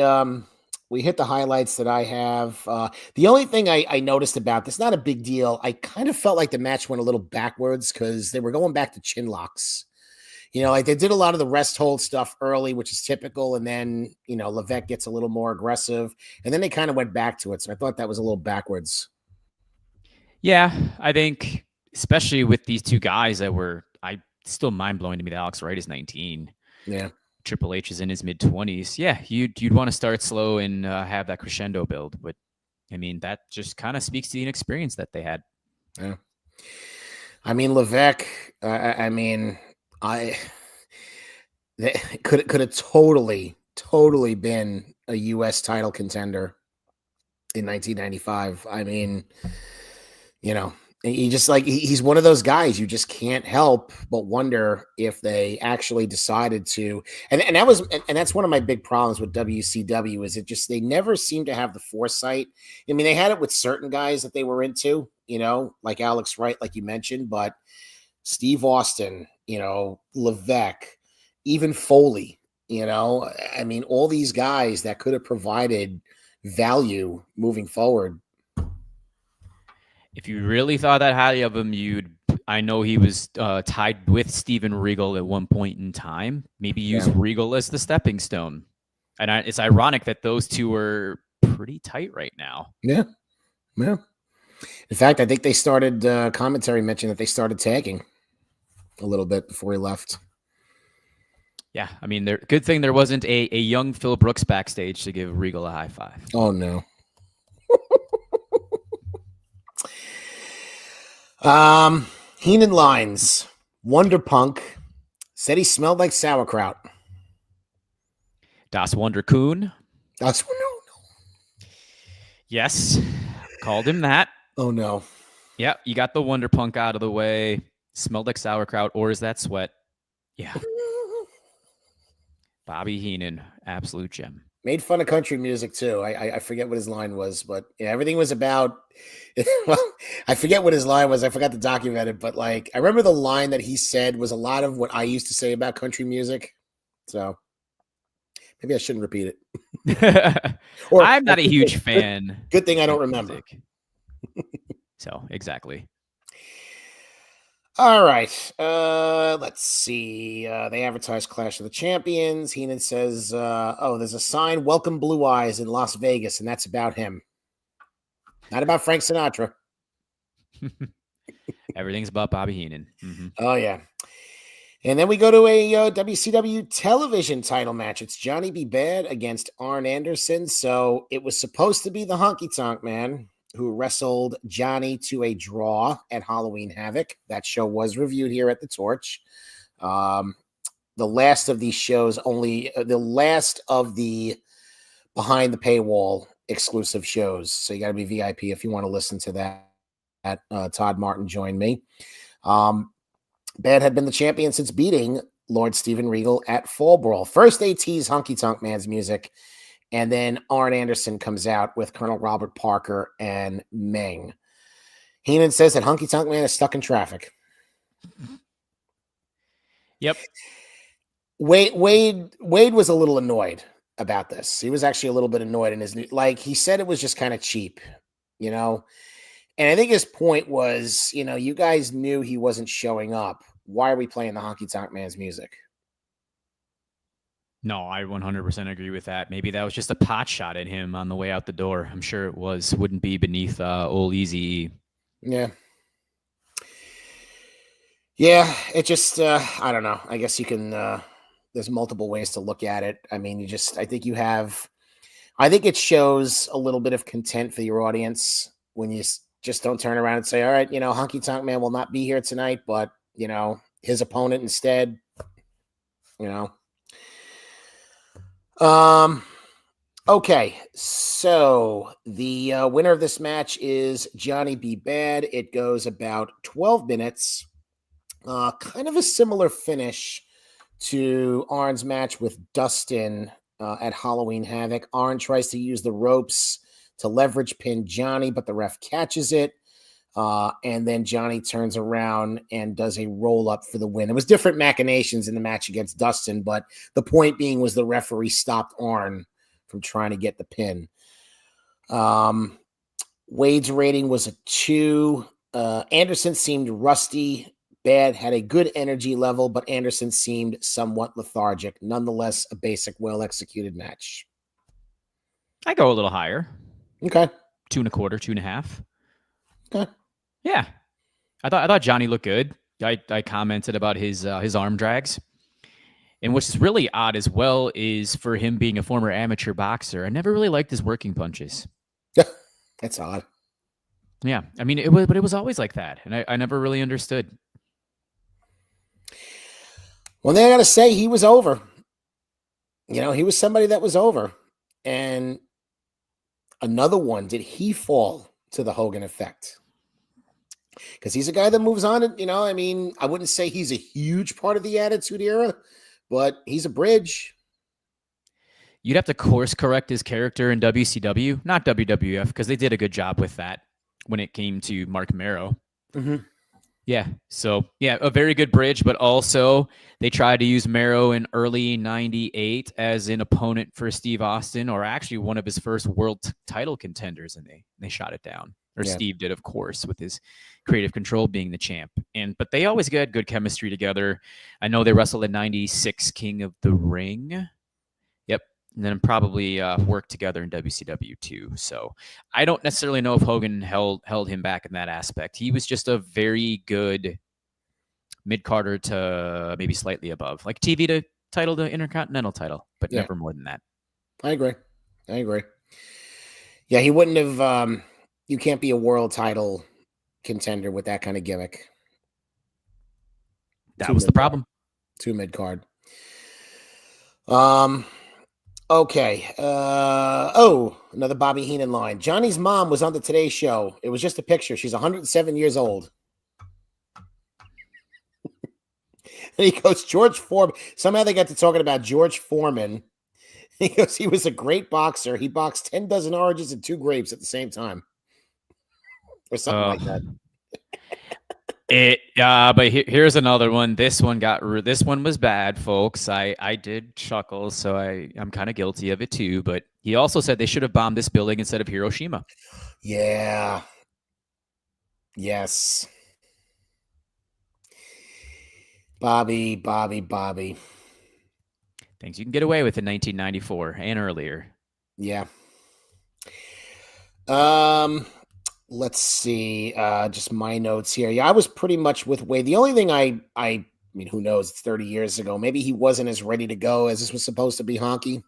highlights that I have. The only thing I noticed about this, not a big deal. I kind of felt like the match went a little backwards because they were going back to chin locks. Like they did a lot of the rest hold stuff early, which is typical, and then Levesque gets a little more aggressive, and then they kind of went back to it. So I thought that was a little backwards. Yeah, I think especially with these two guys that were, I still mind blowing to me that Alex Wright is 19. Yeah. Triple H is in his mid 20s. Yeah, you'd want to start slow and have that crescendo build, but I mean that just kind of speaks to the inexperience that they had. Yeah. I mean Levesque. I mean, I could have totally been a U.S. title contender in 1995. I mean, he just he's one of those guys you just can't help but wonder if they actually decided to. And that's one of my big problems with WCW is they never seem to have the foresight. I mean, they had it with certain guys that they were into, like Alex Wright, like you mentioned, but Steve Austin, Levesque, even Foley, I mean, all these guys that could have provided value moving forward. If you really thought that highly of him, I know he was tied with Steven Regal at one point in time. Maybe use Regal as the stepping stone. And it's ironic that those two are pretty tight right now. Yeah. Yeah. In fact, I think they started, commentary mentioned that they started tagging a little bit before he left. Yeah, I mean, good thing there wasn't a young Phil Brooks backstage to give Regal a high five. Oh, no. Heenan lines. Wonder Punk said he smelled like sauerkraut. Das Wonder Kuhn. That's no. Yes, called him that. Oh, no. Yeah, you got the Wonder Punk out of the way. Smelled like sauerkraut, or is that sweat? Yeah. Bobby Heenan, absolute gem. Made fun of country music too. I forget what his line was, but everything was about. Well, I forget what his line was. I forgot to document it, but I remember the line that he said was a lot of what I used to say about country music. So maybe I shouldn't repeat it. Or I'm not a huge fan. Good thing I don't remember. So exactly. All right. Let's see. They advertise Clash of the Champions. Heenan says, there's a sign, Welcome Blue Eyes in Las Vegas, and that's about him. Not about Frank Sinatra. Everything's about Bobby Heenan. Mm-hmm. Oh, yeah. And then we go to a WCW television title match. It's Johnny B. Bad against Arn Anderson. So it was supposed to be the Honky Tonk Man who wrestled Johnny to a draw at Halloween Havoc. That show was reviewed here at the Torch. The last of these shows, the last of the behind the paywall exclusive shows. So you got to be VIP if you want to listen to that. Todd Martin joined me. Bad had been the champion since beating Lord Steven Regal at Fall Brawl. First they tease Honky Tonk Man's music, and then Arn Anderson comes out with Colonel Robert Parker and Meng. Heenan says that Honky Tonk Man is stuck in traffic. Yep. Wade was a little annoyed about this. He was actually a little bit annoyed in his he said it was just kind of cheap, And I think his point was, you guys knew he wasn't showing up. Why are we playing the Honky Tonk Man's music? No, I 100% agree with that. Maybe that was just a pot shot at him on the way out the door. I'm sure it was. Wouldn't be beneath old Eazy. Yeah. Yeah, it just, I don't know. I guess you can, there's multiple ways to look at it. I mean, I think it shows a little bit of content for your audience when you just don't turn around and say, all right, Honky Tonk Man will not be here tonight, but, his opponent instead, Okay, so the winner of this match is Johnny B. Bad. It goes about 12 minutes. Kind of a similar finish to Arn's match with Dustin at Halloween Havoc. Arn tries to use the ropes to leverage pin Johnny, but the ref catches it. And then Johnny turns around and does a roll up for the win. It was different machinations in the match against Dustin, but the point being was the referee stopped Arn from trying to get the pin. Wade's rating was a 2. Anderson seemed rusty, bad, had a good energy level, but Anderson seemed somewhat lethargic. Nonetheless, a basic, well-executed match. I go a little higher. Okay. 2.25, 2.5. Okay. Yeah. I thought Johnny looked good. I commented about his arm drags. And what's really odd as well is for him being a former amateur boxer, I never really liked his working punches. That's odd. Yeah. I mean, it was always like that. And I never really understood. Well, then I got to say, he was over. You know, he was somebody that was over. And another one, did he fall to the Hogan effect? Because he's a guy that moves on. You know, I mean, I wouldn't say he's a huge part of the Attitude Era, but he's a bridge. You'd have to course correct his character in WCW, not WWF, because they did a good job with that when it came to Mark Marrow. Mm-hmm. Yeah. So, yeah, a very good bridge, but also they tried to use Marrow in early 98 as an opponent for Steve Austin, or actually one of his first world title contenders, and they shot it down. Or yeah. Steve did, of course, with his creative control being the champ. But they always had good chemistry together. I know they wrestled in 96 King of the Ring. Yep. And then probably worked together in WCW too. So I don't necessarily know if Hogan held him back in that aspect. He was just a very good mid-carder to maybe slightly above, like TV to title to Intercontinental title, but never more than that. I agree. Yeah, he wouldn't have. You can't be a world title contender with that kind of gimmick. That was the problem. Too mid-card. Okay. Another Bobby Heenan line. Johnny's mom was on the Today Show. It was just a picture. She's 107 years old. And he goes, George Foreman. Somehow they got to talking about George Foreman. He goes, he was a great boxer. He boxed 10 dozen oranges and 2 grapes at the same time. Or something like that. But here's another one. This one was bad, folks. I did chuckle, so I'm kind of guilty of it too. But he also said they should have bombed this building instead of Hiroshima. Yeah. Yes. Bobby. Things you can get away with in 1994 and earlier. Yeah. Let's see. Just my notes here. Yeah, I was pretty much with Wade. The only thing I mean, who knows? It's 30 years ago. Maybe he wasn't as ready to go as this was supposed to be honky.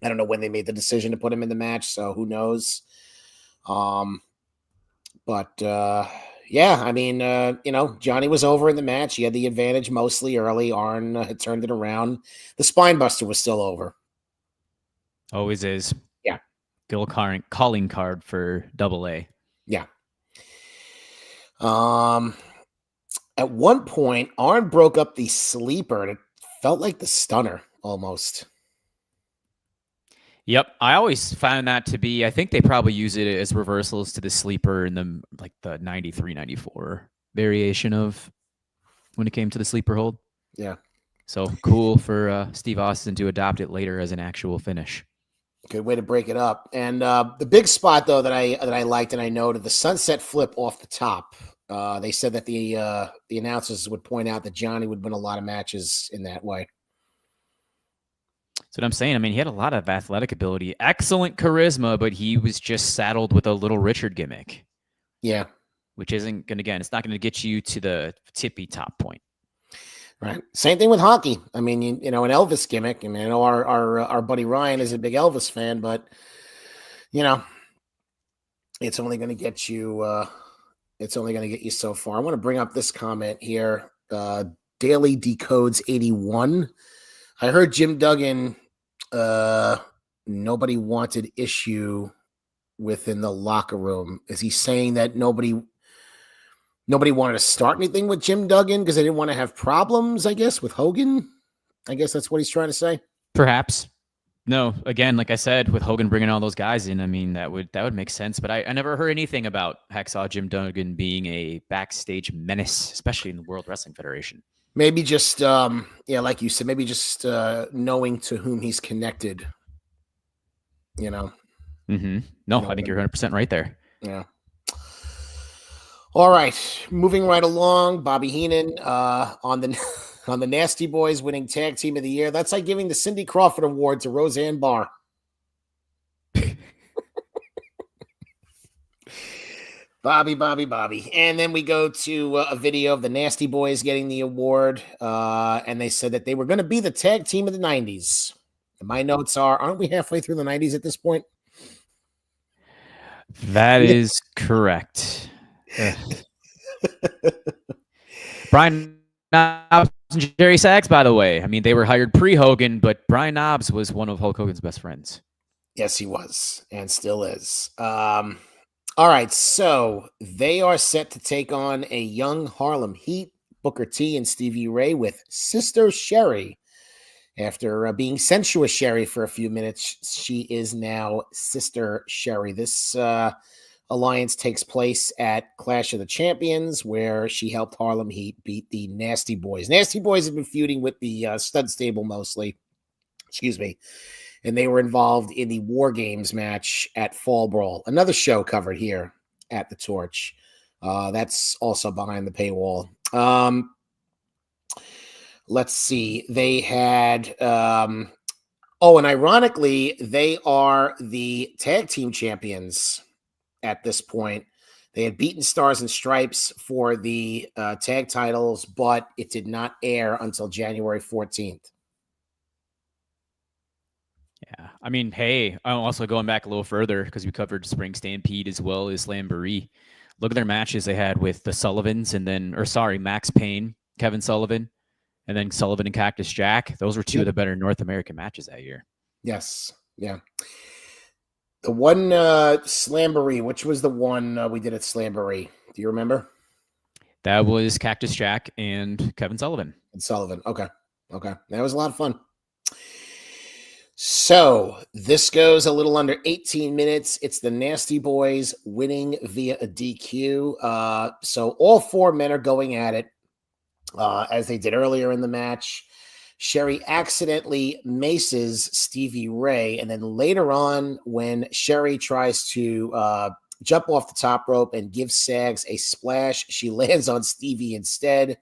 I don't know when they made the decision to put him in the match, so who knows? Yeah, I mean, Johnny was over in the match. He had the advantage mostly early. Arn had turned it around. The spine buster was still over. Always is. Yeah. Gil calling card for AA. Yeah. At one point, Arn broke up the sleeper, and it felt like the stunner almost. Yep, I always found that to be. I think they probably use it as reversals to the sleeper in the 93, 94 variation of when it came to the sleeper hold. Yeah. So cool for Steve Austin to adopt it later as an actual finish. Good way to break it up. And the big spot though that I liked and I noted, the sunset flip off the top. They said that the announcers would point out that Johnny would win a lot of matches in that way. That's what I'm saying. I mean, he had a lot of athletic ability, excellent charisma, but he was just saddled with a Little Richard gimmick. Yeah. Which isn't going to, again, it's not going to get you to the tippy top point. Right. Same thing with hockey. I mean, an Elvis gimmick. I mean, I know our buddy Ryan is a big Elvis fan, but it's only going to get you. It's only going to get you so far. I want to bring up this comment here. Daily Decodes 81. I heard Jim Duggan. Nobody wanted issue within the locker room. Is he saying that nobody wanted to start anything with Jim Duggan because they didn't want to have problems, I guess, with Hogan? I guess that's what he's trying to say. Perhaps. No, again, like I said, with Hogan bringing all those guys in, I mean, that would make sense. But I never heard anything about Hacksaw Jim Duggan being a backstage menace, especially in the World Wrestling Federation. Maybe just, like you said, maybe just knowing to whom he's connected, Mm-hmm. No, I think you're 100% right there. Yeah. All right, moving right along. Bobby Heenan on the Nasty Boys winning Tag Team of the Year. That's like giving the Cindy Crawford Award to Roseanne Barr. Bobby. And then we go to a video of the Nasty Boys getting the award. And they said that they were going to be the tag team of the 90s. And my notes aren't we halfway through the 90s at this point? That is correct. Brian Knobbs and Jerry Sachs, by the way. I mean, they were hired pre-Hogan, but Brian Knobbs was one of Hulk Hogan's best friends. Yes, he was, and still is. All right, so they are set to take on a young Harlem Heat, Booker T and Stevie Ray with Sister Sherry. After being Sensuous Sherry for a few minutes, she is now Sister Sherry. This alliance takes place at Clash of the Champions, where she helped Harlem Heat beat the Nasty Boys. Nasty Boys have been feuding with the Stud Stable mostly. Excuse me. And they were involved in the War Games match at Fall Brawl. Another show covered here at the Torch. That's also behind the paywall. Let's see. They had... and ironically, they are the tag team champions at this point. They had beaten Stars and Stripes for the tag titles, but it did not air until January 14th. Yeah. I mean, hey, I'm also going back a little further because we covered Spring Stampede as well as Slamboree. Look at their matches they had with the Sullivans Max Payne, Kevin Sullivan, and then Sullivan and Cactus Jack. Those were two of the better North American matches that year. Yes. Yeah. The one Slamboree, which was the one we did at Slamboree? Do you remember? That was Cactus Jack and Kevin Sullivan. Okay. That was a lot of fun. So this goes a little under 18 minutes. It's the Nasty Boys winning via a DQ. So all four men are going at it as they did earlier in the match. Sherry accidentally maces Stevie Ray. And then later on, when Sherry tries to jump off the top rope and give Sags a splash, she lands on Stevie instead.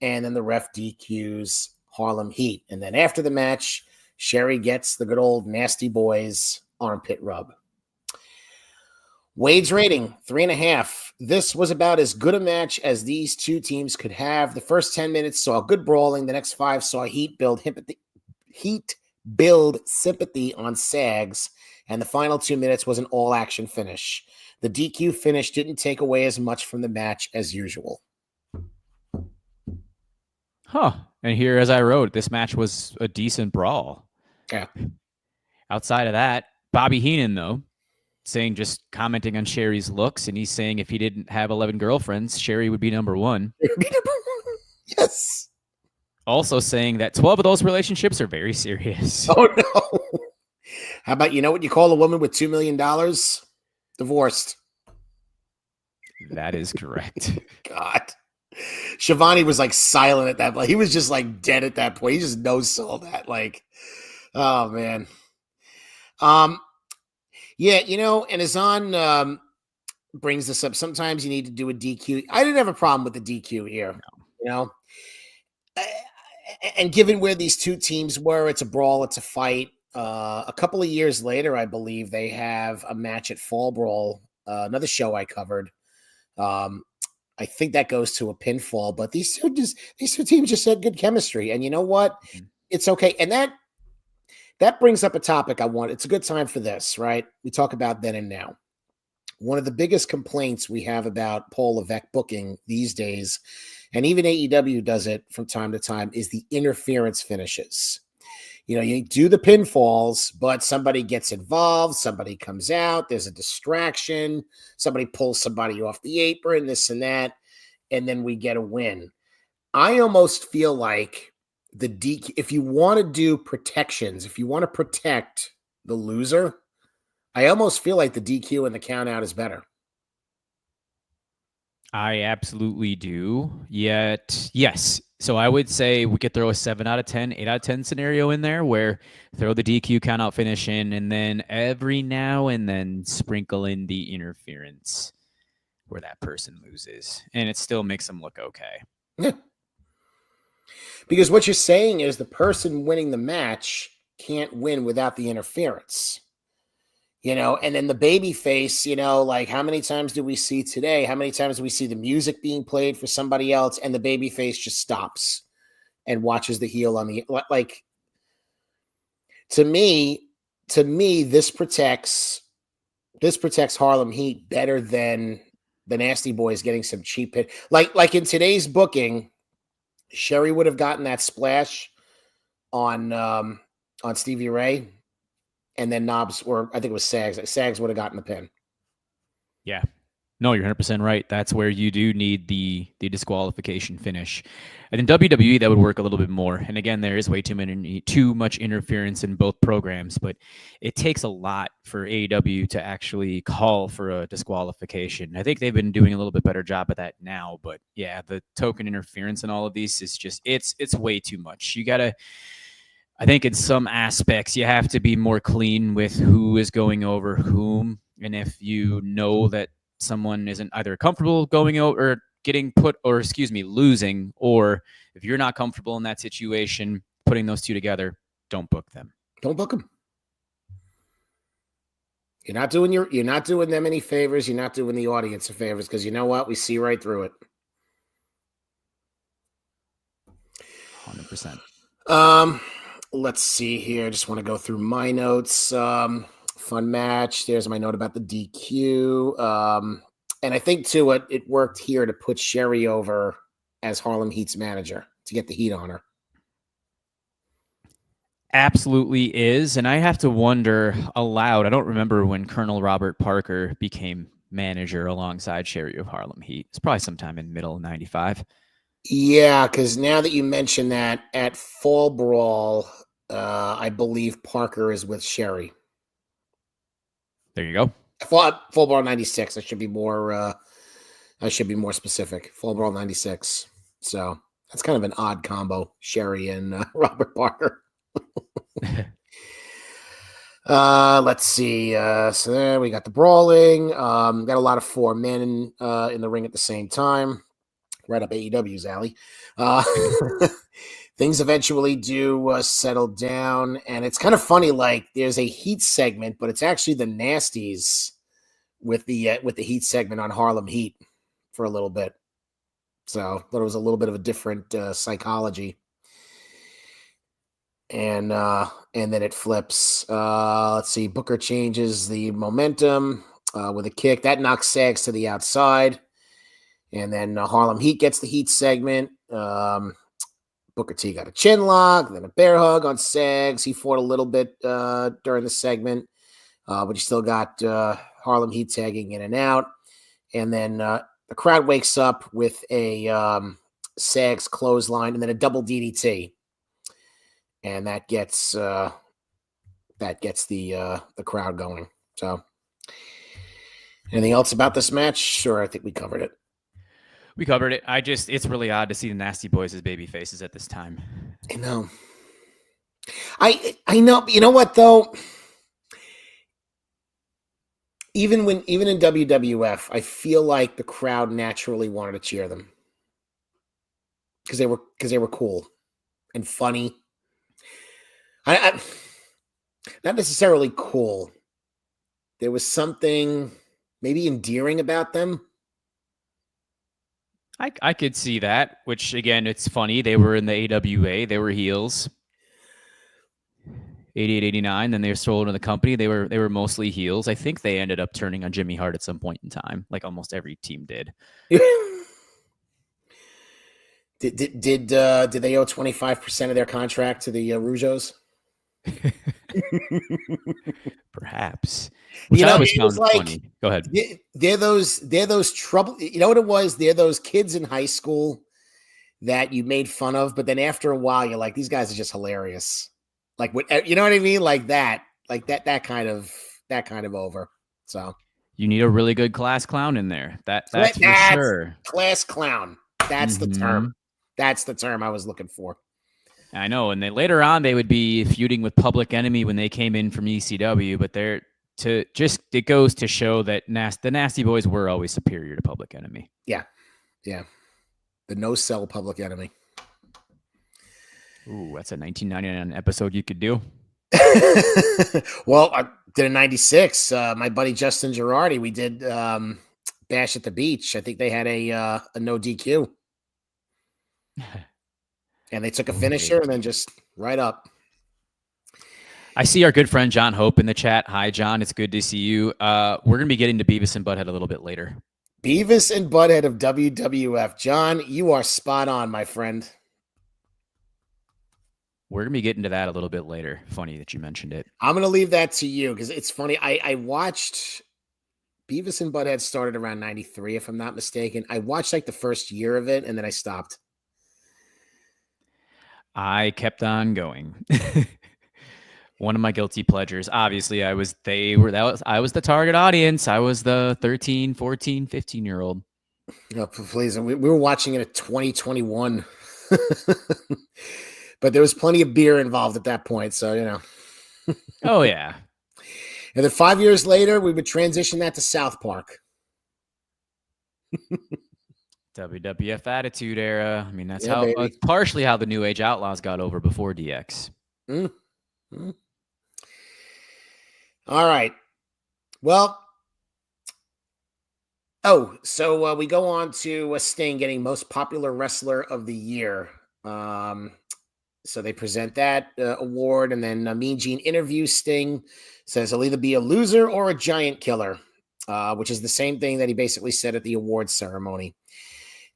And then the ref DQs Harlem Heat. And then after the match, Sherry gets the good old Nasty Boys armpit rub. Wade's rating, 3.5. This was about as good a match as these two teams could have. The first 10 minutes saw good brawling. The next 5 saw Heat build sympathy on Sags. And the final 2 minutes was an all-action finish. The DQ finish didn't take away as much from the match as usual. Huh. And here, as I wrote, this match was a decent brawl. Yeah. Outside of that, Bobby Heenan, though, just commenting on Sherry's looks, and he's saying if he didn't have 11 girlfriends, Sherry would be number one. Yes. Also saying that 12 of those relationships are very serious. Oh, no. How about, you know what you call a woman with $2 million? Divorced. That is correct. God. Shivani was like silent at that point. He was just like dead at that point. He just no-sold that. Like, oh man. Yeah, and Azan brings this up. Sometimes you need to do a DQ. I didn't have a problem with the DQ here. No. And given where these two teams were, it's a brawl, it's a fight. A couple of years later, I believe they have a match at Fall Brawl, another show I covered. I think that goes to a pinfall, but these two teams just had good chemistry. And you know what? It's okay. And that brings up a topic I want. It's a good time for this, right? We talk about then and now. One of the biggest complaints we have about Paul Levesque booking these days, and even AEW does it from time to time, is the interference finishes. You do the pinfalls, but somebody gets involved, somebody comes out, there's a distraction, somebody pulls somebody off the apron, this and that, and then we get a win. I almost feel like the DQ, if you want to do protections, if you want to protect the loser, I almost feel like the DQ and the count out is better. I absolutely do. Yet, yes. So I would say we could throw a 7 out of 10, 8 out of 10 scenario in there where throw the DQ count out finish in, and then every now and then sprinkle in the interference where that person loses. And it still makes them look okay. Yeah. Because what you're saying is the person winning the match can't win without the interference. And then the baby face, like how many times do we see today? How many times do we see the music being played for somebody else and the baby face just stops and watches the heel on the, like, to me, this protects Harlem Heat better than the Nasty Boys getting some cheap hit. Like in today's booking, Sherry would have gotten that splash on Stevie Ray. And then Knobs, or I think it was Sags. Sags would have gotten the pin. Yeah. No, you're 100% right. That's where you do need the disqualification finish. And in WWE, that would work a little bit more. And again, there is way too much interference in both programs, but it takes a lot for AEW to actually call for a disqualification. I think they've been doing a little bit better job at that now, but yeah, the token interference and all of these is just, it's way too much. You got to, I think in some aspects, you have to be more clean with who is going over whom. And if you know that someone isn't either comfortable going out or getting put, or losing, or if you're not comfortable in that situation, putting those two together, don't book them. Don't book them. You're not doing them any favors. You're not doing the audience a favors, because you know what? We see right through it. 100%. Let's see here. I just want to go through my notes. Fun match. There's my note about the DQ. And I think, too, it worked here to put Sherry over as Harlem Heat's manager to get the heat on her. Absolutely is. And I have to wonder aloud, I don't remember when Colonel Robert Parker became manager alongside Sherry of Harlem Heat. It's probably sometime in middle of 95. Yeah, because now that you mention that, at Fall Brawl, I believe Parker is with Sherry. There you go. Fall Brawl 96. I should be more specific. Fall Brawl 96. So that's kind of an odd combo, Sherry and Robert Parker. Let's see. So there we got the brawling. Got a lot of 4 men in the ring at the same time. Right up AEW's alley. Things eventually do settle down, and it's kind of funny. Like, there's a Heat segment, but it's actually the Nasties with the Heat segment on Harlem Heat for a little bit. So, thought it was a little bit of a different psychology. And then it flips. Let's see. Booker changes the momentum with a kick that knocks Sags to the outside. And then Harlem Heat gets the Heat segment. Booker T got a chin lock, then a bear hug on Sags. He fought a little bit during the segment, but you still got Harlem Heat tagging in and out. And then the crowd wakes up with a Sags clothesline and then a double DDT. And that gets the crowd going. So, anything else about this match? Sure, I think we covered it. We covered it. It's really odd to see the Nasty Boys as baby faces at this time. I know. I know. You know what though? Even in WWF, I feel like the crowd naturally wanted to cheer them because they were cool and funny. I not necessarily cool. There was something maybe endearing about them. I could see that, which, again, it's funny. They were in the AWA. They were heels. 88, 89. Then they were sold in the company. They were mostly heels. I think they ended up turning on Jimmy Hart at some point in time, like almost every team did. Did they owe 25% of their contract to the Rougeos? Perhaps. Which I always found funny. Go ahead. They're those trouble. You know what it was? They're those kids in high school that you made fun of, but then after a while, you're like, these guys are just hilarious. Like, what, you know what I mean? Like that kind of over. So you need a really good class clown in there. That's for sure. Class clown. That's the term. That's the term I was looking for. I know. And then later on, they would be feuding with Public Enemy when they came in from ECW, but it goes to show that the Nasty Boys were always superior to Public Enemy. Yeah. Yeah. The no-sell Public Enemy. Ooh, that's a 1999 episode you could do. Well, I did a 96. My buddy Justin Girardi, we did Bash at the Beach. I think they had a no DQ. And they took a finisher and then just right up. I see our good friend John Hope in the chat. Hi, John. It's good to see you. We're going to be getting to Beavis and Butthead a little bit later. Beavis and Butthead of WWF. John, you are spot on, my friend. We're going to be getting to that a little bit later. Funny that you mentioned it. I'm going to leave that to you because it's funny. I watched Beavis and Butthead started around 93, if I'm not mistaken. I watched like the first year of it and then I stopped. I kept on going. One of my guilty pleasures. Obviously, I was the target audience. I was the 13, 14, 15-year-old. Oh, please. We were watching it at 2021. But there was plenty of beer involved at that point, so, you know. Oh, yeah. And then 5 years later, we would transition that to South Park. WWF Attitude Era. I mean, that's partially how the New Age Outlaws got over before DX. Mm-hmm. All right. Well, so we go on to Sting getting Most Popular Wrestler of the Year. So they present that award, and then Mean Gene interviews Sting, says he'll either be a loser or a giant killer, which is the same thing that he basically said at the awards ceremony.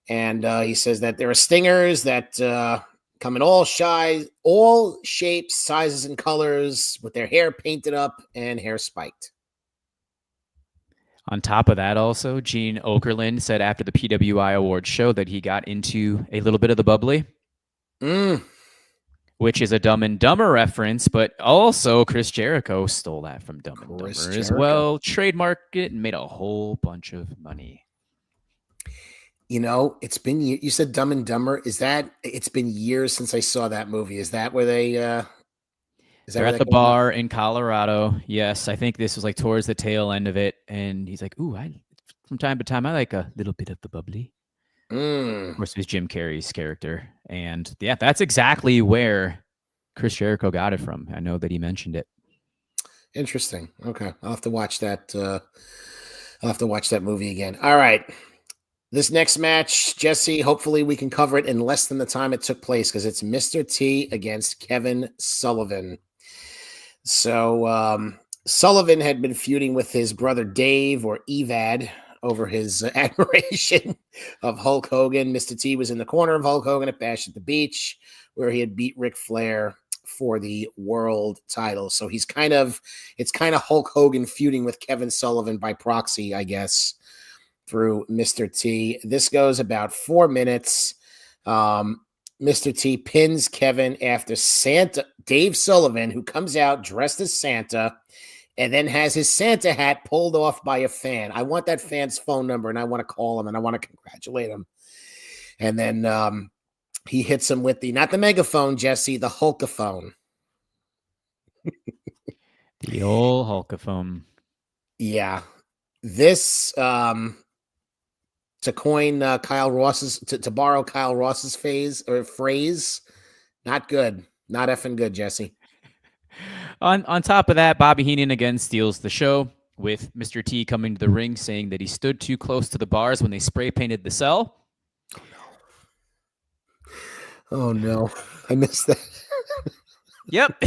And he says that there are stingers that come in all shapes, sizes, and colors with their hair painted up and hair spiked. On top of that, also, Gene Okerlund said after the PWI Awards show that he got into a little bit of the bubbly. Which is a Dumb and Dumber reference, but also Chris Jericho stole that from Dumb and Dumber as well, trademarked it, and made a whole bunch of money. You know, it's been, you said Dumb and Dumber. It's been years since I saw that movie. Is that where they, they're at the bar in Colorado. Yes, I think this was like towards the tail end of it. And he's like, ooh, from time to time, I like a little bit of the bubbly. Of course, it was Jim Carrey's character. And yeah, that's exactly where Chris Jericho got it from. I know that he mentioned it. Interesting. Okay. I'll have to watch that. I'll have to watch that movie again. All right. This next match, Jesse, hopefully we can cover it in less than the time it took place because it's Mr. T against Kevin Sullivan. So Sullivan had been feuding with his brother Dave, or Evad, over his admiration of Hulk Hogan. Mr. T was in the corner of Hulk Hogan at Bash at the Beach, where he had beat Ric Flair for the world title. So it's kind of Hulk Hogan feuding with Kevin Sullivan by proxy, I guess, through Mr. T. This goes about 4 minutes. Mr. T pins Kevin after Dave Sullivan, who comes out dressed as Santa, and then has his Santa hat pulled off by a fan. I want that fan's phone number, and I want to call him, and I want to congratulate him. And then he hits him with not the megaphone, Jesse, the Hulkaphone. The old Hulkaphone. Yeah. This, to coin Kyle Ross's, to borrow Kyle Ross's phrase, not good. Not effing good, Jesse. On top of that, Bobby Heenan again steals the show, with Mr. T coming to the ring saying that he stood too close to the bars when they spray painted the cell. Oh no. I missed that. Yep.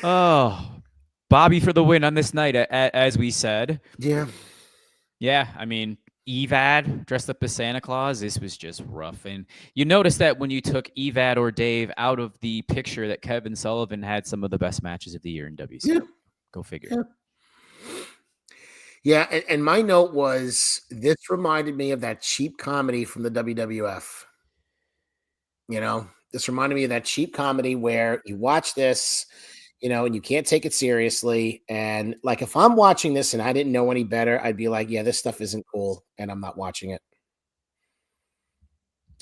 Oh, Bobby for the win on this night, as we said. Yeah. Yeah, I mean, Evad dressed up as Santa Claus. This was just rough. And you notice that when you took Evad or Dave out of the picture, that Kevin Sullivan had some of the best matches of the year in WCW. Yeah. Go figure. Yeah, and my note was, this reminded me of that cheap comedy from the WWF. This reminded me of that cheap comedy where you watch this, and you can't take it seriously. And like, if I'm watching this and I didn't know any better, I'd be like, yeah, this stuff isn't cool, and I'm not watching it.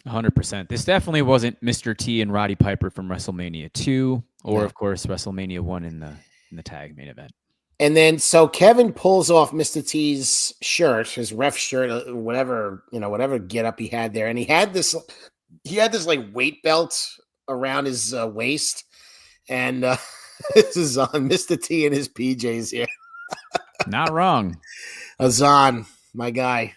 100%. This definitely wasn't Mr. T and Roddy Piper from WrestleMania 2, or No. of course WrestleMania 1 in the tag main event. And then so Kevin pulls off Mr. T's shirt, his ref shirt, whatever get up he had there, and he had this like weight belt around his waist, and this is on Mr. T and his PJs here. Not wrong. Azan, my guy.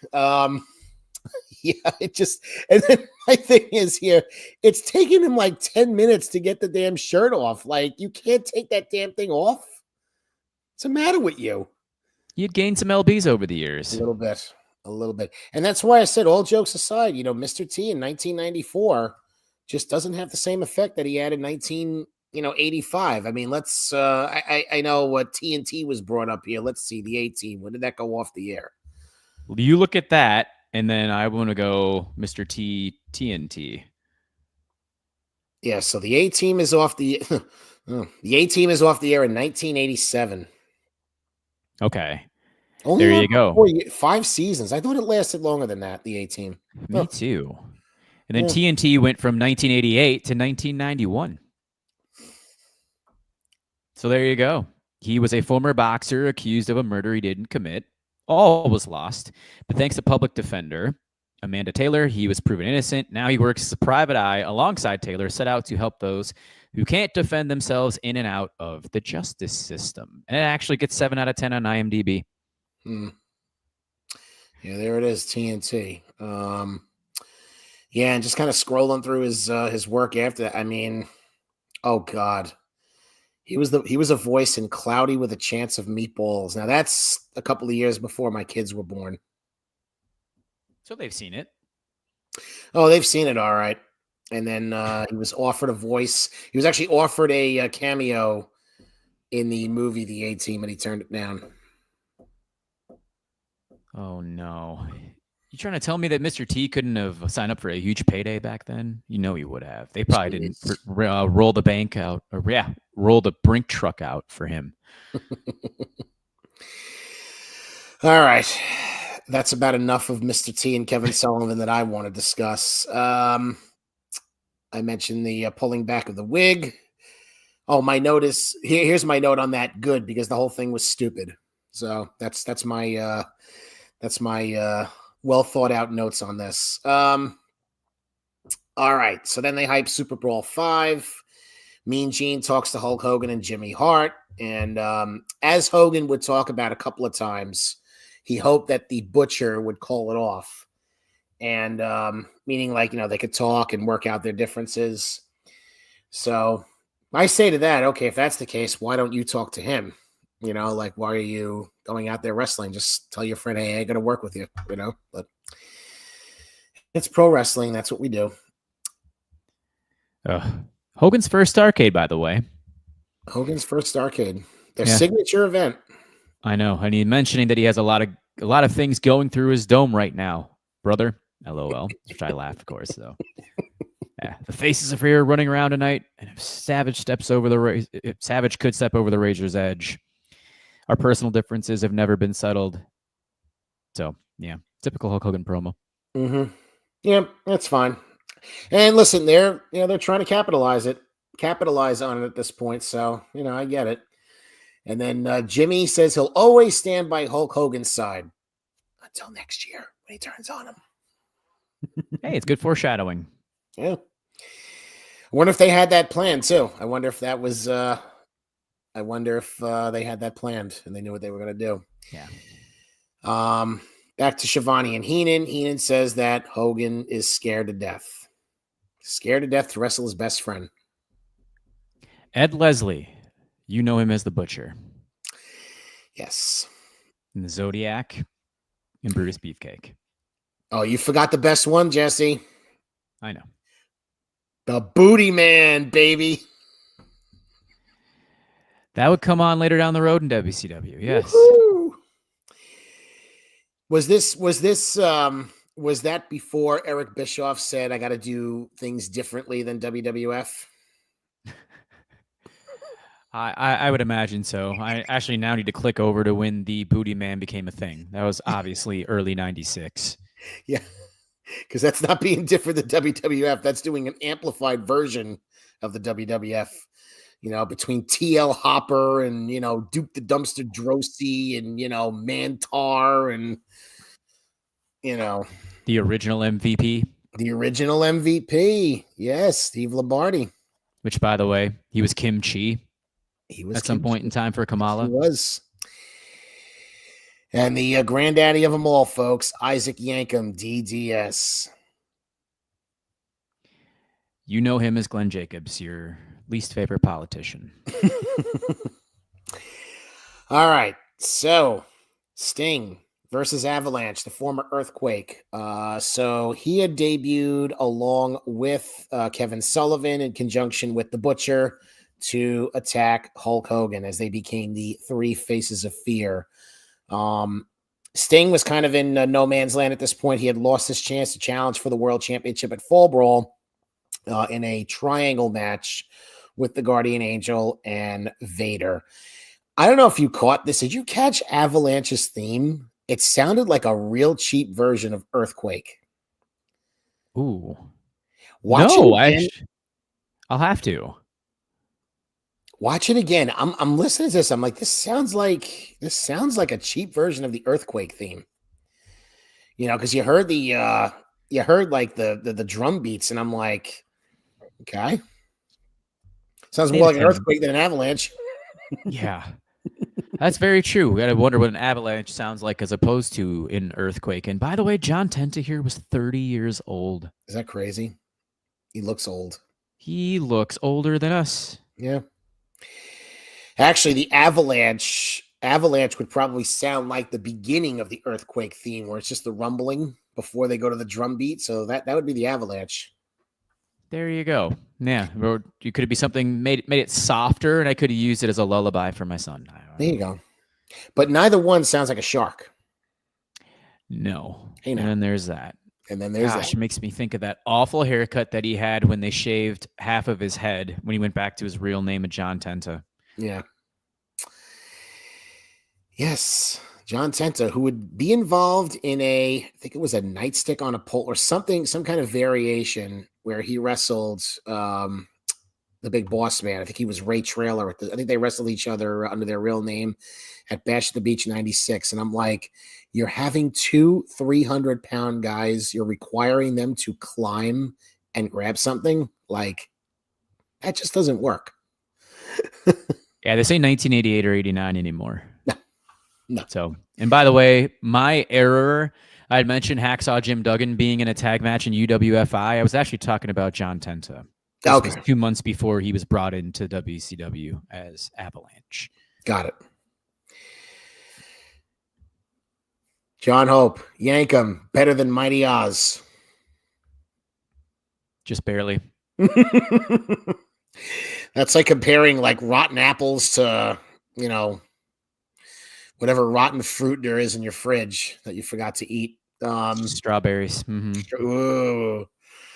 Yeah, and then my thing is here, it's taking him like 10 minutes to get the damn shirt off. Like, you can't take that damn thing off. What's the matter with you? You'd gained some LBs over the years. A little bit. And that's why I said, all jokes aside, Mr. T in 1994 just doesn't have the same effect that he had in 1985. I mean, let's I know what TNT was brought up here. Let's see, the A-Team. When did that go off the air? Well, you look at that, and then I want to go Mr. T TNT. Yeah, so the A-Team is off the A-Team is off the air in 1987. Okay. Only there you go. 5 seasons. I thought it lasted longer than that, the A-Team. Me too. And then TNT went from 1988 to 1991. So there you go. He was a former boxer accused of a murder he didn't commit. All was lost. But thanks to public defender Amanda Taylor, he was proven innocent. Now he works as a private eye alongside Taylor, set out to help those who can't defend themselves in and out of the justice system. And it actually gets 7 out of 10 on IMDb. Yeah, there it is, TNT. Yeah, and just kind of scrolling through his work after that. I mean, oh God. He was a voice in Cloudy with a Chance of Meatballs. Now that's a couple of years before my kids were born. So they've seen it. Oh, they've seen it, all right. And then he was offered a voice. He was actually offered a cameo in the movie The A-Team, and he turned it down. Oh no! You trying to tell me that Mr. T couldn't have signed up for a huge payday back then? You know he would have. They probably didn't roll the bank out, or roll the brink truck out for him. All right. That's about enough of Mr. T and Kevin Sullivan that I want to discuss. I mentioned the pulling back of the wig. Oh, my note is here's my note on that. Good, because the whole thing was stupid. So that's my well thought out notes on this. All right. So then they hype Super Brawl 5. Mean Gene talks to Hulk Hogan and Jimmy Hart. And as Hogan would talk about a couple of times, he hoped that the Butcher would call it off. And meaning like, they could talk and work out their differences. So I say to that, okay, if that's the case, why don't you talk to him? Like, why are you going out there wrestling? Just tell your friend, hey, I ain't going to work with you, but it's pro wrestling. That's what we do. Hogan's first Starrcade, by the way. Hogan's first Starrcade. Their signature event. I know. And he's mentioning that he has a lot of things going through his dome right now, brother. LOL. Which I laugh, of course, though. Yeah, the faces of fear running around tonight, and if Savage could step over the razor's edge. Our personal differences have never been settled. So, yeah, typical Hulk Hogan promo. Mm-hmm. Yeah, that's fine. And listen, they're trying to capitalize on it at this point. So, I get it. And then Jimmy says he'll always stand by Hulk Hogan's side until next year when he turns on him. Hey, it's good foreshadowing. Yeah. I wonder if they had that planned too. I wonder if that was. I wonder if they had that planned and they knew what they were going to do. Yeah. Back to Shivani and Heenan. Heenan says that Hogan is scared to death. Scared to death to wrestle his best friend. Ed Leslie. You know him as the Butcher. Yes. And the Zodiac and Brutus Beefcake. Oh, you forgot the best one, Jesse. I know. The Booty Man, baby. That would come on later down the road in WCW. Yes. Woo-hoo. Was that before Eric Bischoff said I got to do things differently than WWF? I would imagine so. I actually now need to click over to when the Booty Man became a thing. That was obviously early '96. Yeah, because that's not being different than WWF. That's doing an amplified version of the WWF. Between TL Hopper and Duke the Dumpster Drosy and Mantar and The original MVP. the original MVP. Yes, Steve Lombardi. Which, by the way, he was Kim Chi. He was at some point in time for Kamala. He was. And the granddaddy of them all, folks, Isaac Yankem, DDS. You know him as Glenn Jacobs, your least favorite politician. All right. So, Sting versus Avalanche, the former Earthquake. So he had debuted along with Kevin Sullivan in conjunction with The Butcher to attack Hulk Hogan as they became the three faces of fear. Sting was kind of in no man's land at this point. He had lost his chance to challenge for the World Championship at Fall Brawl in a triangle match with the Guardian Angel and Vader. I don't know if you caught this. Did you catch Avalanche's theme? It sounded like a real cheap version of Earthquake. Ooh. Watch it again. I'll have to. Watch it again. I'm listening to this. I'm like, this sounds like a cheap version of the Earthquake theme. Because you heard like the drum beats, and I'm like, okay. Sounds more like an Earthquake than an Avalanche. Yeah. That's very true. We got to wonder what an avalanche sounds like as opposed to an earthquake. And by the way, John Tenta here was 30 years old. Is that crazy? He looks old. He looks older than us. Yeah. Actually, the avalanche would probably sound like the beginning of the Earthquake theme, where it's just the rumbling before they go to the drum beat. So that would be the Avalanche. There you go. Yeah, or you could be something made it softer, and I could have used it as a lullaby for my son. There you go. But neither one sounds like a shark. No. Hey, now. And then there's that. And then there's that. It makes me think of that awful haircut that he had when they shaved half of his head when he went back to his real name of John Tenta. Yeah. Yes. John Tenta, who would be involved in I think it was a nightstick on a pole or something, some kind of variation where he wrestled the Big Boss Man. I think he was Ray Traylor. I think they wrestled each other under their real name at Bash at the Beach 96. And I'm like, you're having 2 300-pound guys. You're requiring them to climb and grab something. Like, that just doesn't work. Yeah, they say 1988 or 89 anymore. No. So, and by the way, my error, I had mentioned Hacksaw Jim Duggan being in a tag match in UWFI. I was actually talking about John Tenta. This was 2 months before he was brought into WCW as Avalanche. Got it. John Hope, Yankem, better than Mighty Oz. Just barely. That's like comparing like rotten apples to, whatever rotten fruit there is in your fridge that you forgot to eat. Strawberries. Mm-hmm.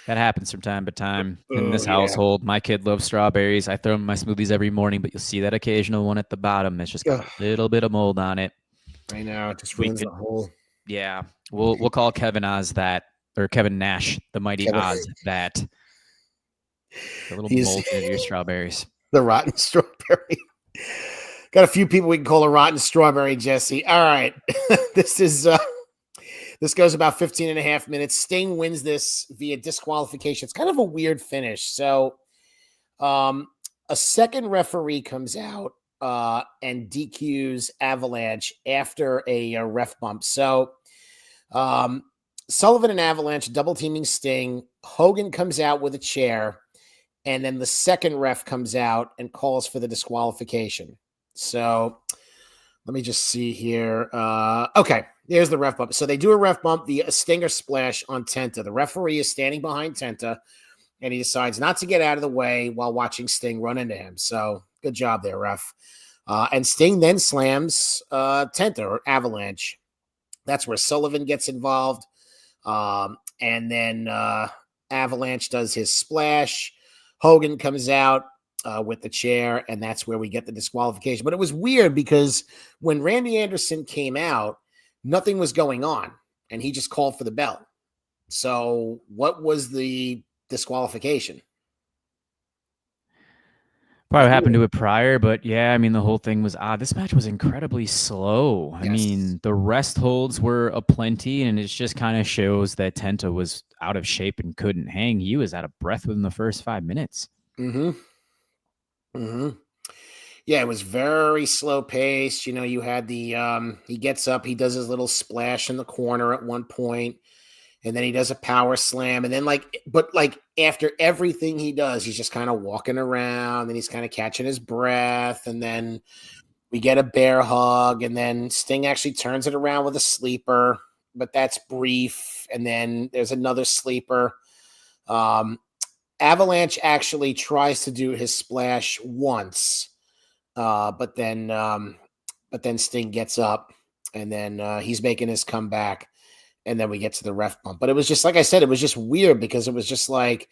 That happens from time to time in this household. My kid loves strawberries. I throw them in my smoothies every morning, but you'll see that occasional one at the bottom. It's just got a little bit of mold on it. I know. It just ruins the whole. Yeah. We'll call Kevin Oz that, or Kevin Nash, the mighty Oz that. The little mold in your strawberries. The rotten strawberry. Got a few people we can call a rotten strawberry, Jesse. All right. This goes about 15 and a half minutes. Sting wins this via disqualification. It's kind of a weird finish. So a second referee comes out and DQs Avalanche after a ref bump. So Sullivan and Avalanche double teaming Sting. Hogan comes out with a chair, and then the second ref comes out and calls for the disqualification. So let me just see here. Okay, there's the ref bump. So they do a ref bump via a Stinger splash on Tenta. The referee is standing behind Tenta, and he decides not to get out of the way while watching Sting run into him. So good job there, ref. And Sting then slams Tenta or Avalanche. That's where Sullivan gets involved. And then Avalanche does his splash. Hogan comes out with the chair, and that's where we get the disqualification. But it was weird because when Randy Anderson came out, nothing was going on, and he just called for the bell. So what was the disqualification? Probably happened to it prior, but yeah, I mean, the whole thing was odd. This match was incredibly slow. Yes. I mean, the rest holds were aplenty, and it just kind of shows that Tenta was out of shape and couldn't hang. He was out of breath within the first 5 minutes. Yeah, it was very slow paced. You know, you had the he gets up, he does his little splash in the corner at one point. And then he does a power slam. And then but after everything he does, he's just kind of walking around and he's kind of catching his breath. And then we get a bear hug. And then Sting actually turns it around with a sleeper, but that's brief. And then there's another sleeper. Avalanche actually tries to do his splash once. But then Sting gets up and then he's making his comeback. And then we get to the ref bump. But it was just, like I said, it was just weird because it was just like,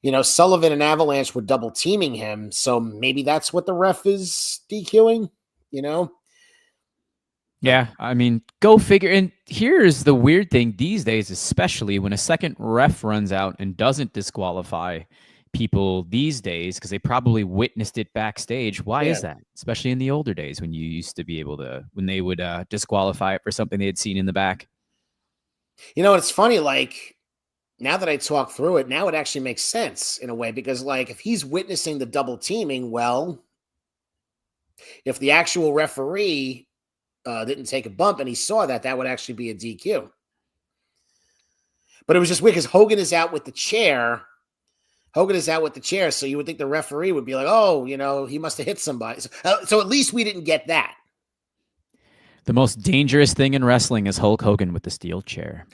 you know, Sullivan and Avalanche were double teaming him. So maybe that's what the ref is DQing, you know? Yeah, I mean, go figure. And here's the weird thing these days, especially when a second ref runs out and doesn't disqualify people these days, because they probably witnessed it backstage. Why is that? Especially in the older days when you used to be able to, when they would disqualify it for something they had seen in the back. You know, it's funny, like, now that I talk through it, now it actually makes sense in a way, because, like, if he's witnessing the double teaming, well, if the actual referee didn't take a bump and he saw that, that would actually be a DQ. But it was just weird because Hogan is out with the chair. So you would think the referee would be like, oh, you know, he must have hit somebody. So at least we didn't get that. The most dangerous thing in wrestling is Hulk Hogan with the steel chair.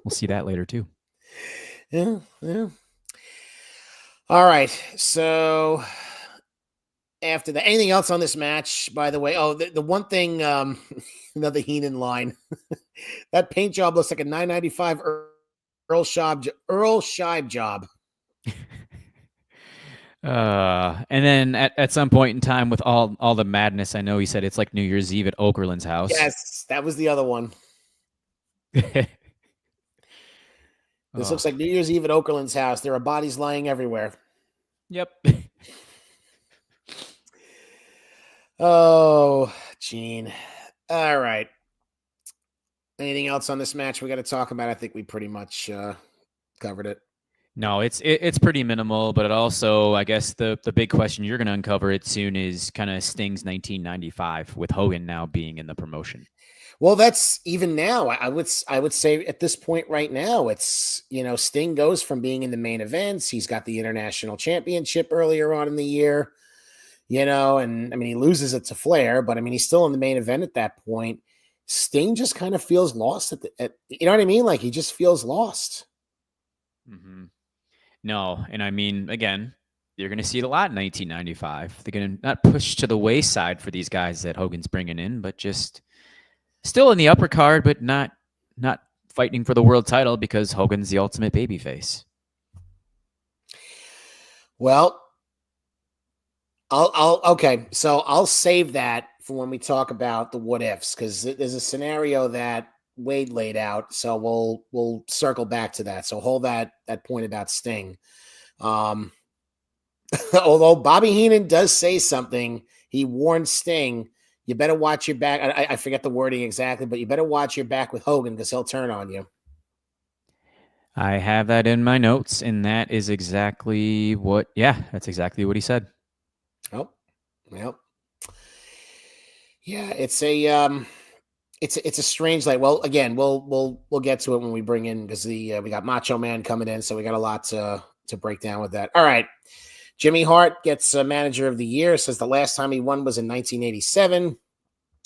We'll see that later, too. Yeah. All right. So after that, anything else on this match, by the way? Oh, the one thing, another Heenan line. That paint job looks like a $9.95 Earl Scheib job. And then at some point in time with all the madness, I know he said it's like New Year's Eve at Okerlund's house. Yes, that was the other one. This looks like New Year's Eve at Okerlund's house. There are bodies lying everywhere. Yep. Oh, Gene. All right. Anything else on this match we got to talk about? I think we pretty much covered it. No, it's pretty minimal, but it also, I guess the big question you're going to uncover it soon is kind of Sting's 1995 with Hogan now being in the promotion. Well, that's even now. I would say at this point right now, it's, you know, Sting goes from being in the main events. He's got the international championship earlier on in the year, you know, and I mean, he loses it to Flair, but I mean, he's still in the main event at that point. Sting just kind of feels lost you know what I mean? Like he just feels lost. Mm-hmm. No, and I mean, again, you're going to see it a lot in 1995. They're going to not push to the wayside for these guys that Hogan's bringing in, but just still in the upper card, but not fighting for the world title because Hogan's the ultimate babyface. Well, okay, so I'll save that for when we talk about the what ifs, because there's a scenario that Wade laid out, so we'll circle back to that. So hold that point about Sting. Although Bobby Heenan does say something, he warned Sting, you better watch your back. I forget the wording exactly, but you better watch your back with Hogan because he'll turn on you. I have that in my notes, and that is exactly what. Yeah, that's exactly what he said. Oh, well, yeah, it's a strange, like, well, again, we'll get to it when we bring in, because we got Macho Man coming in, so we got a lot to break down with that. All right. Jimmy Hart gets Manager of the Year, says the last time he won was in 1987,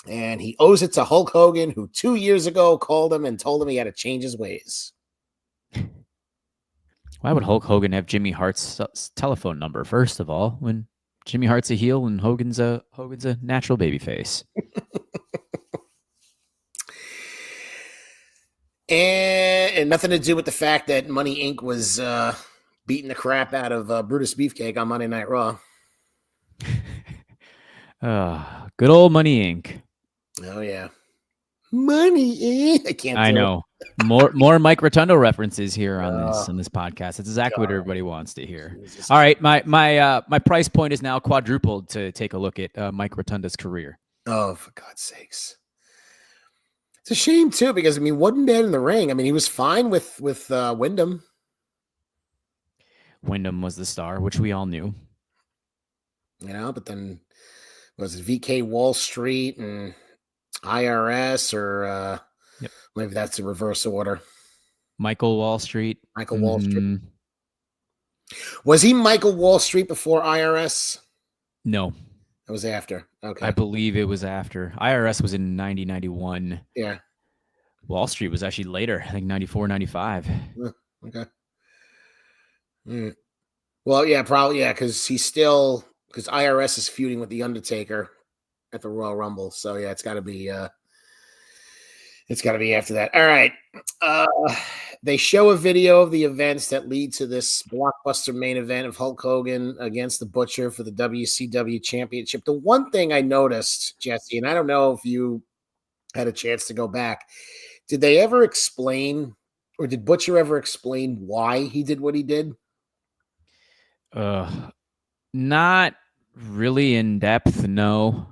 and he owes it to Hulk Hogan, who 2 years ago called him and told him he had to change his ways. Why would Hulk Hogan have Jimmy Hart's telephone number, first of all, when Jimmy Hart's a heel and Hogan's a natural babyface? And nothing to do with the fact that Money Inc. was beating the crap out of Brutus Beefcake on Monday Night Raw. Good old Money Inc. Oh, yeah. Money Inc. I can't do I know. More Mike Rotundo references here on this podcast. It's exactly what everybody wants to hear. Jesus. All right, my price point is now quadrupled to take a look at Mike Rotundo's career. Oh, for God's sakes. It's a shame, too, because, I mean, wasn't bad in the ring. I mean, he was fine with Wyndham. Wyndham was the star, which we all knew. You know, but then was it VK Wall Street and IRS or yep. Maybe that's the reverse order. Michael Wall Street. Michael Wall Street. Was he Michael Wall Street before IRS? No. It was after. Okay. I believe it was after. IRS was in 91. Yeah. Wall Street was actually later. I think 94, 95. Okay. Well, yeah, probably, yeah, because because IRS is feuding with The Undertaker at the Royal Rumble. So, yeah, it's got to be after that. All right. They show a video of the events that lead to this blockbuster main event of Hulk Hogan against the Butcher for the WCW Championship. The one thing I noticed, Jesse, and I don't know if you had a chance to go back, did they ever explain, or did Butcher ever explain why he did what he did? Not really in depth, no.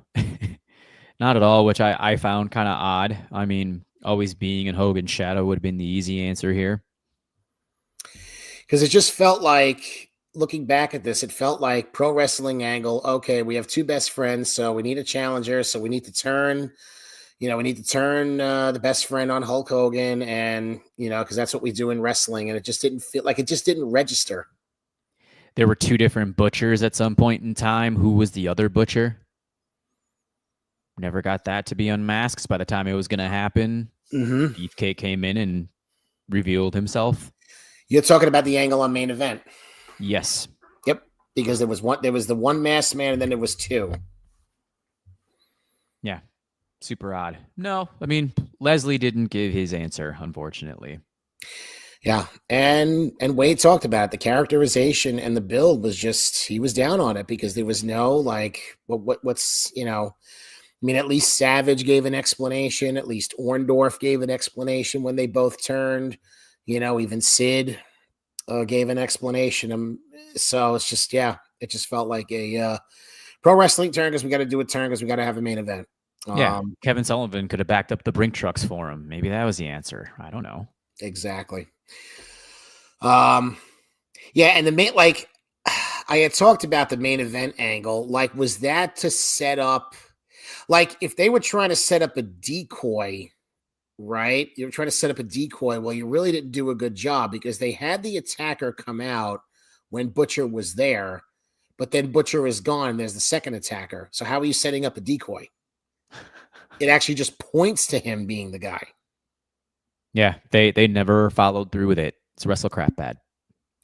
Not at all, which I found kind of odd. I mean, always being in Hogan's shadow would have been the easy answer here. Because it just felt like, looking back at this, it felt like pro wrestling angle. Okay, we have two best friends, so we need a challenger. So we need to turn, the best friend on Hulk Hogan, and because that's what we do in wrestling. And it just didn't feel like, it just didn't register. There were two different butchers at some point in time. Who was the other butcher? Never got that to be unmasked. By the time it was going to happen, Beefcake came in and revealed himself. You're talking about the angle on main event. Yes. Yep. Because there was the one masked man, and then there was two. Yeah. Super odd. No, I mean, Leslie didn't give his answer, unfortunately. Yeah. And Wade talked about it. The characterization and the build was just, he was down on it because there was no, like, what's, I mean, at least Savage gave an explanation. At least Orndorff gave an explanation when they both turned. Even Sid gave an explanation. So it's just, it just felt like a pro wrestling turn because we got to do a turn because we got to have a main event. Yeah, Kevin Sullivan could have backed up the Brink trucks for him. Maybe that was the answer. I don't know. Exactly. And the main, like, I had talked about the main event angle. Like, was that to set up, like, if they were trying to set up a decoy, right? You were trying to set up a decoy. Well, you really didn't do a good job because they had the attacker come out when Butcher was there, but then Butcher is gone. And there's the second attacker. So how are you setting up a decoy? It actually just points to him being the guy. Yeah, they never followed through with it. It's wrestle crap bad.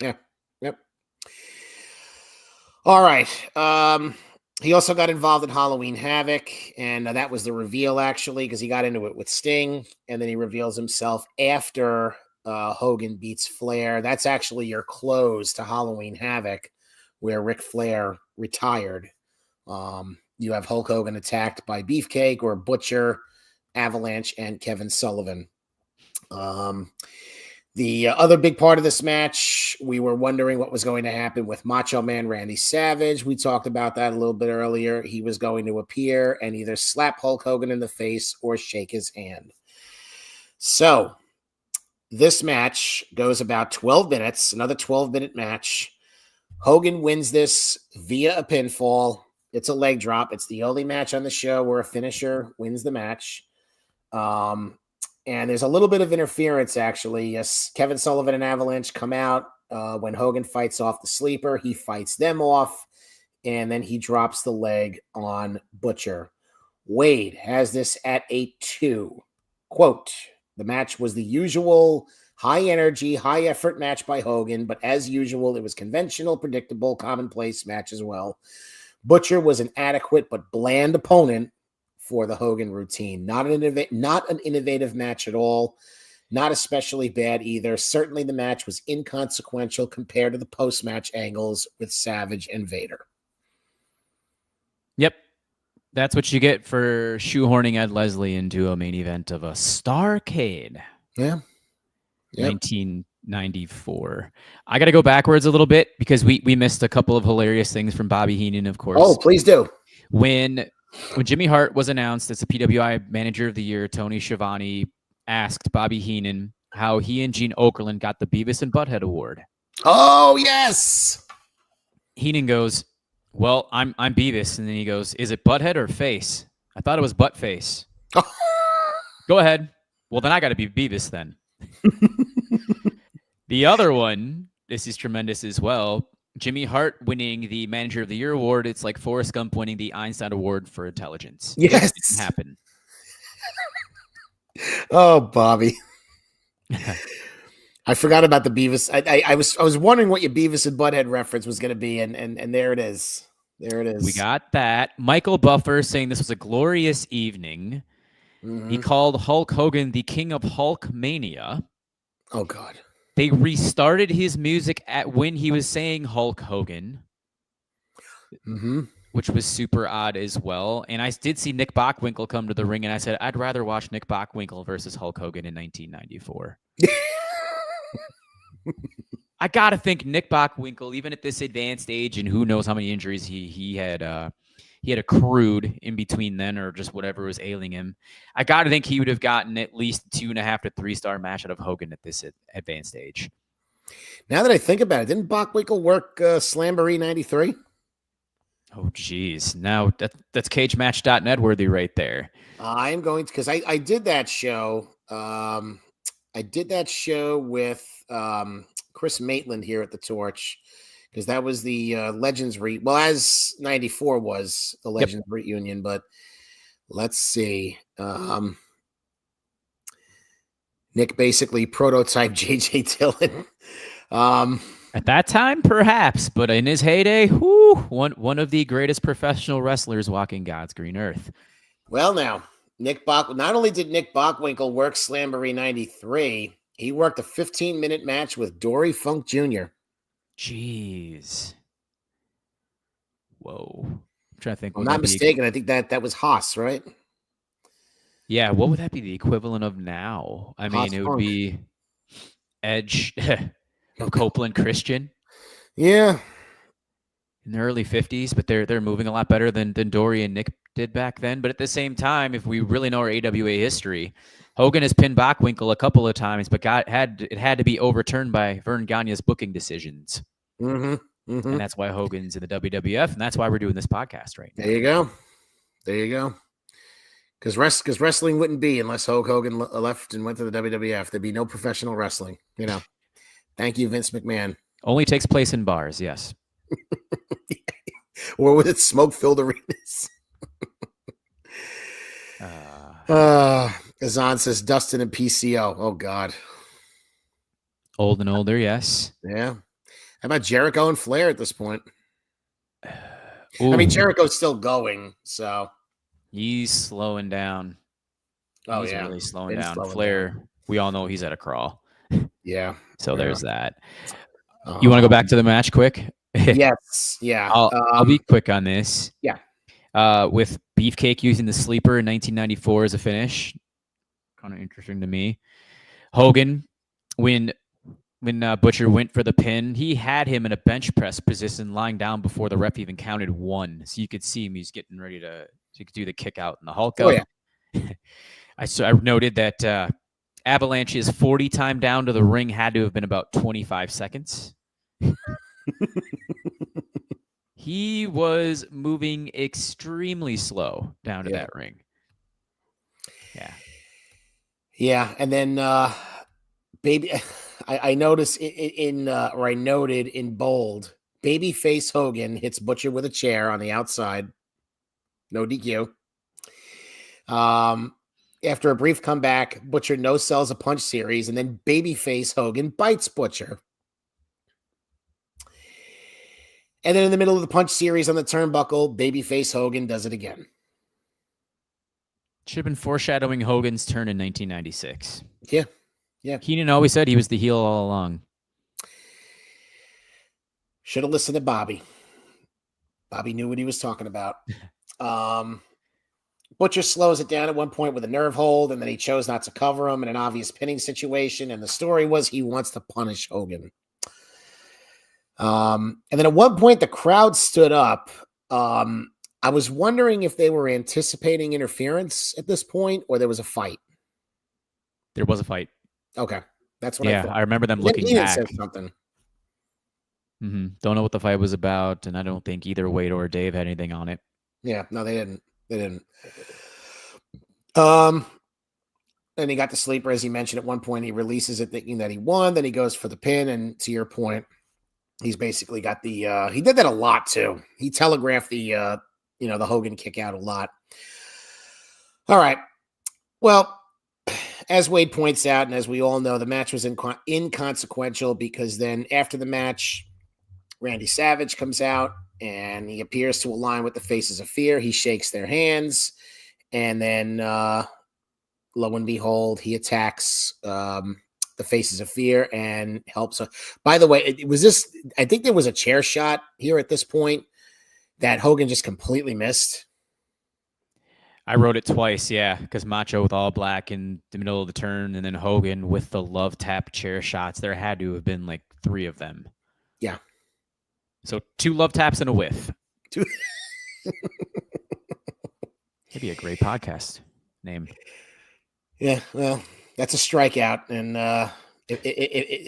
Yeah. Yep. All right. He also got involved in Halloween Havoc, and that was the reveal, actually, because he got into it with Sting, and then he reveals himself after Hogan beats Flair. That's actually your close to Halloween Havoc, where Ric Flair retired. You have Hulk Hogan attacked by Beefcake or Butcher, Avalanche, and Kevin Sullivan. The other big part of this match, we were wondering what was going to happen with Macho Man Randy Savage. We talked about that a little bit earlier. He was going to appear and either slap Hulk Hogan in the face or shake his hand. So this match goes about 12 minutes, another 12-minute match. Hogan wins this via a pinfall. It's a leg drop. It's the only match on the show where a finisher wins the match. And there's a little bit of interference, actually. Yes, Kevin Sullivan and Avalanche come out when Hogan fights off the sleeper. He fights them off, and then he drops the leg on Butcher. Wade has this at a 2. Quote, the match was the usual high-energy, high-effort match by Hogan, but as usual, it was conventional, predictable, commonplace match as well. Butcher was an adequate but bland opponent for the Hogan routine. Not an innovative match at all. Not especially bad either. Certainly the match was inconsequential compared to the post-match angles with Savage and Vader. Yep. That's what you get for shoehorning Ed Leslie into a main event of a Starrcade. Yeah. Yep. 1994. I got to go backwards a little bit because we missed a couple of hilarious things from Bobby Heenan, of course. Oh, please do. When Jimmy Hart was announced as the PWI Manager of the Year, Tony Schiavone asked Bobby Heenan how he and Gene Okerlund got the Beavis and Butthead Award. Oh, yes. Heenan goes, well, I'm Beavis. And then he goes, is it Butthead or Face? I thought it was Butt Face. Go ahead. Well, then I got to be Beavis then. The other one, this is tremendous as well. Jimmy Hart winning the Manager of the Year award. It's like Forrest Gump winning the Einstein Award for intelligence. Yes. It didn't happen. Oh, Bobby. I forgot about the Beavis. I was wondering what your Beavis and Butthead reference was going to be, and there it is. There it is. We got that. Michael Buffer saying this was a glorious evening. Mm-hmm. He called Hulk Hogan the King of Hulk Mania. Oh, God. They restarted his music when he was saying Hulk Hogan. Mm-hmm. Which was super odd as well. And I did see Nick Bockwinkel come to the ring, and I said, I'd rather watch Nick Bockwinkel versus Hulk Hogan in 1994. I got to think Nick Bockwinkel, even at this advanced age, and who knows how many injuries he had accrued in between then or just whatever was ailing him. I got to think he would have gotten at least 2.5 to 3 star match out of Hogan at this advanced age. Now that I think about it, didn't Bockwinkel work Slamboree 93? Oh, geez. Now that's cagematch.net worthy right there. I'm going to, because I did that show. I did that show with Chris Maitland here at the Torch, because that was the Legends as 94 was the Legends reunion. But let's see. Nick basically prototyped JJ Dillon. At that time, perhaps, but in his heyday, one of the greatest professional wrestlers walking God's green earth. Well, now, not only did Nick Bockwinkel work Slamboree 93, he worked a 15-minute match with Dory Funk Jr. Jeez. Whoa. I'm trying to think. I'm not mistaken. I think that was Haas, right? Yeah, what would that be the equivalent of now? I mean, it would be Edge... Copeland Christian. Yeah. In the early 50s, but they're moving a lot better than Dory and Nick did back then. But at the same time, if we really know our AWA history, Hogan has pinned Bockwinkel a couple of times, but it had to be overturned by Vern Gagne's booking decisions. Mm-hmm. Mm-hmm. And that's why Hogan's in the WWF, and that's why we're doing this podcast right now. There you go. Because wrestling wouldn't be unless Hulk Hogan left and went to the WWF. There'd be no professional wrestling, you know. Thank you, Vince McMahon. Only takes place in bars, yes. Or with its smoke-filled arenas. Azan says Dustin and PCO. Oh, God. Old and older, yes. Yeah. How about Jericho and Flair at this point? Ooh. I mean, Jericho's still going, so. He's slowing down. Oh, he's yeah. Really slowing down. Flair, we all know he's at a crawl. Yeah. So there's that. You want to go back to the match quick? Yes. Yeah. I'll be quick on this. Yeah. With Beefcake using the sleeper in 1994 as a finish. Kind of interesting to me. Hogan, when Butcher went for the pin, he had him in a bench press position lying down before the ref even counted 1. So you could see him. He's getting ready to do the kick out in the Hulk up. Oh, yeah. I noted that Avalanche's 40 time down to the ring had to have been about 25 seconds. He was moving extremely slow down to that ring. Yeah. Yeah. And then, I noticed I noted in bold, babyface Hogan hits Butcher with a chair on the outside. No DQ. After a brief comeback, Butcher no-sells a punch series, and then babyface Hogan bites Butcher. And then in the middle of the punch series on the turnbuckle, babyface Hogan does it again. Should have been foreshadowing Hogan's turn in 1996. Yeah. Yeah. Keenan always said he was the heel all along. Should have listened to Bobby. Bobby knew what he was talking about. Butcher slows it down at one point with a nerve hold, and then he chose not to cover him in an obvious pinning situation. And the story was he wants to punish Hogan. And then at one point, the crowd stood up. I was wondering if they were anticipating interference at this point, or there was a fight. There was a fight. Okay, that's what I thought. I remember them looking back. Said something. Don't know what the fight was about, and I don't think either Wade or Dave had anything on it. Yeah, no, they didn't. Then he got the sleeper, as he mentioned. At one point, he releases it thinking that he won. Then he goes for the pin, and to your point, he's basically got the. He did that a lot too. He telegraphed the the Hogan kick out a lot. All right. Well, as Wade points out, and as we all know, the match was inconsequential because then after the match, Randy Savage comes out and he appears to align with the Faces of Fear. He shakes their hands, and then lo and behold, he attacks the Faces of Fear and helps. By the way, it was this. I think there was a chair shot here at this point that Hogan just completely missed. I wrote it twice, yeah, because Macho with all black in the middle of the turn, and then Hogan with the love tap chair shots. There had to have been like 3 of them. Yeah. So 2 love taps and a whiff. That'd be a great podcast name. Yeah, well, that's a strikeout, and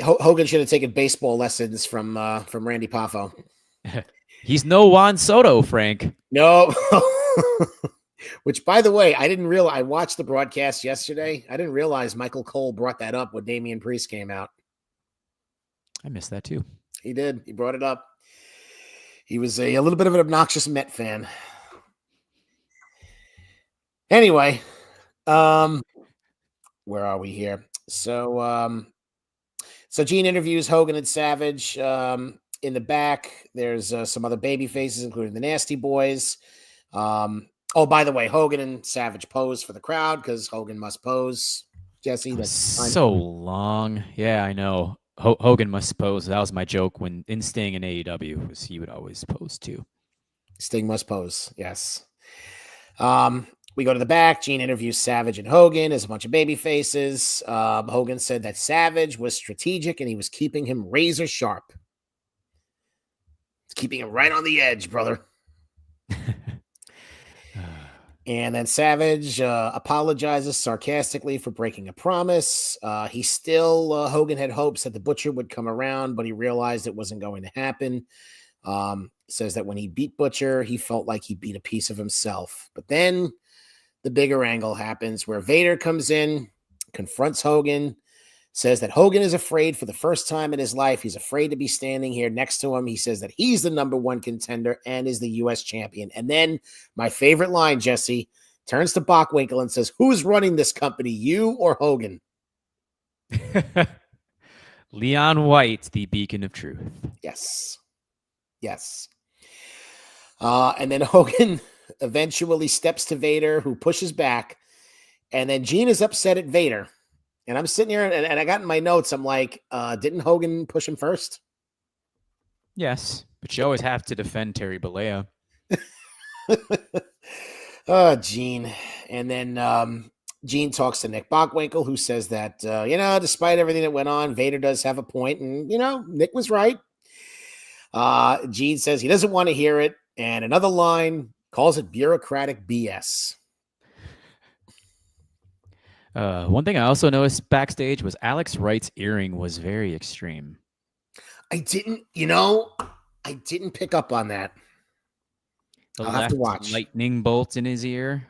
Hogan should have taken baseball lessons from Randy Poffo. He's no Juan Soto, Frank. No. Which, by the way, I didn't realize. I watched the broadcast yesterday. I didn't realize Michael Cole brought that up when Damian Priest came out. I missed that too. He did. He brought it up. He was a little bit of an obnoxious Met fan. Anyway, where are we here? So Gene interviews Hogan and Savage. In the back, there's some other baby faces, including the Nasty Boys. Oh, by the way, Hogan and Savage pose for the crowd because Hogan must pose. Jesse, that's so long. Yeah, I know. Hogan must pose. That was my joke when in Sting in AEW, was he would always pose too. Sting must pose. Yes. We go to the back. Gene interviews Savage and Hogan. There's a bunch of baby faces. Hogan said that Savage was strategic and he was keeping him razor sharp. Keeping him right on the edge, brother. And then Savage apologizes sarcastically for breaking a promise. Hogan had hopes that the Butcher would come around, but he realized it wasn't going to happen. Says that when he beat Butcher, he felt like he beat a piece of himself. But then the bigger angle happens where Vader comes in, confronts Hogan, says that Hogan is afraid for the first time in his life. He's afraid to be standing here next to him. He says that he's the number 1 contender and is the U.S. champion. And then my favorite line, Jesse, turns to Bockwinkel and says, "Who's running this company, you or Hogan?" Leon White, the beacon of truth. Yes. And then Hogan eventually steps to Vader, who pushes back. And then Gene is upset at Vader. And I'm sitting here and I got in my notes, I'm like, didn't Hogan push him first? Yes, but you always have to defend Terry Bollea. Oh, Gene. And then Gene talks to Nick Bockwinkel, who says that, despite everything that went on, Vader does have a point. And, Nick was right. Gene says he doesn't want to hear it. And another line calls it bureaucratic BS. One thing I also noticed backstage was Alex Wright's earring was very extreme. I didn't pick up on that. I'll have to watch. Lightning bolt in his ear.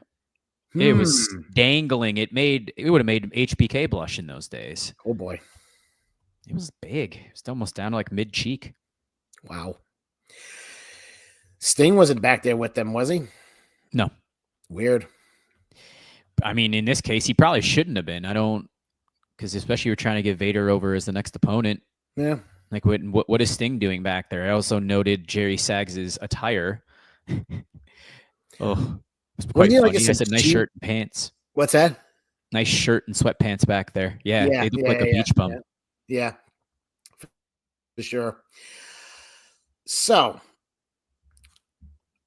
It was dangling. It would have made HBK blush in those days. Oh boy. It was big. It was almost down to like mid cheek. Wow. Sting wasn't back there with them, was he? No. Weird. I mean, in this case, he probably shouldn't have been. Because especially you're trying to get Vader over as the next opponent. Yeah. Like, what is Sting doing back there? I also noted Jerry Saggs' attire. It was quite funny. He has a nice shirt and pants. What's that? Nice shirt and sweatpants back there. Yeah, Yeah, they look yeah, like a yeah, beach bum. yeah, for sure. So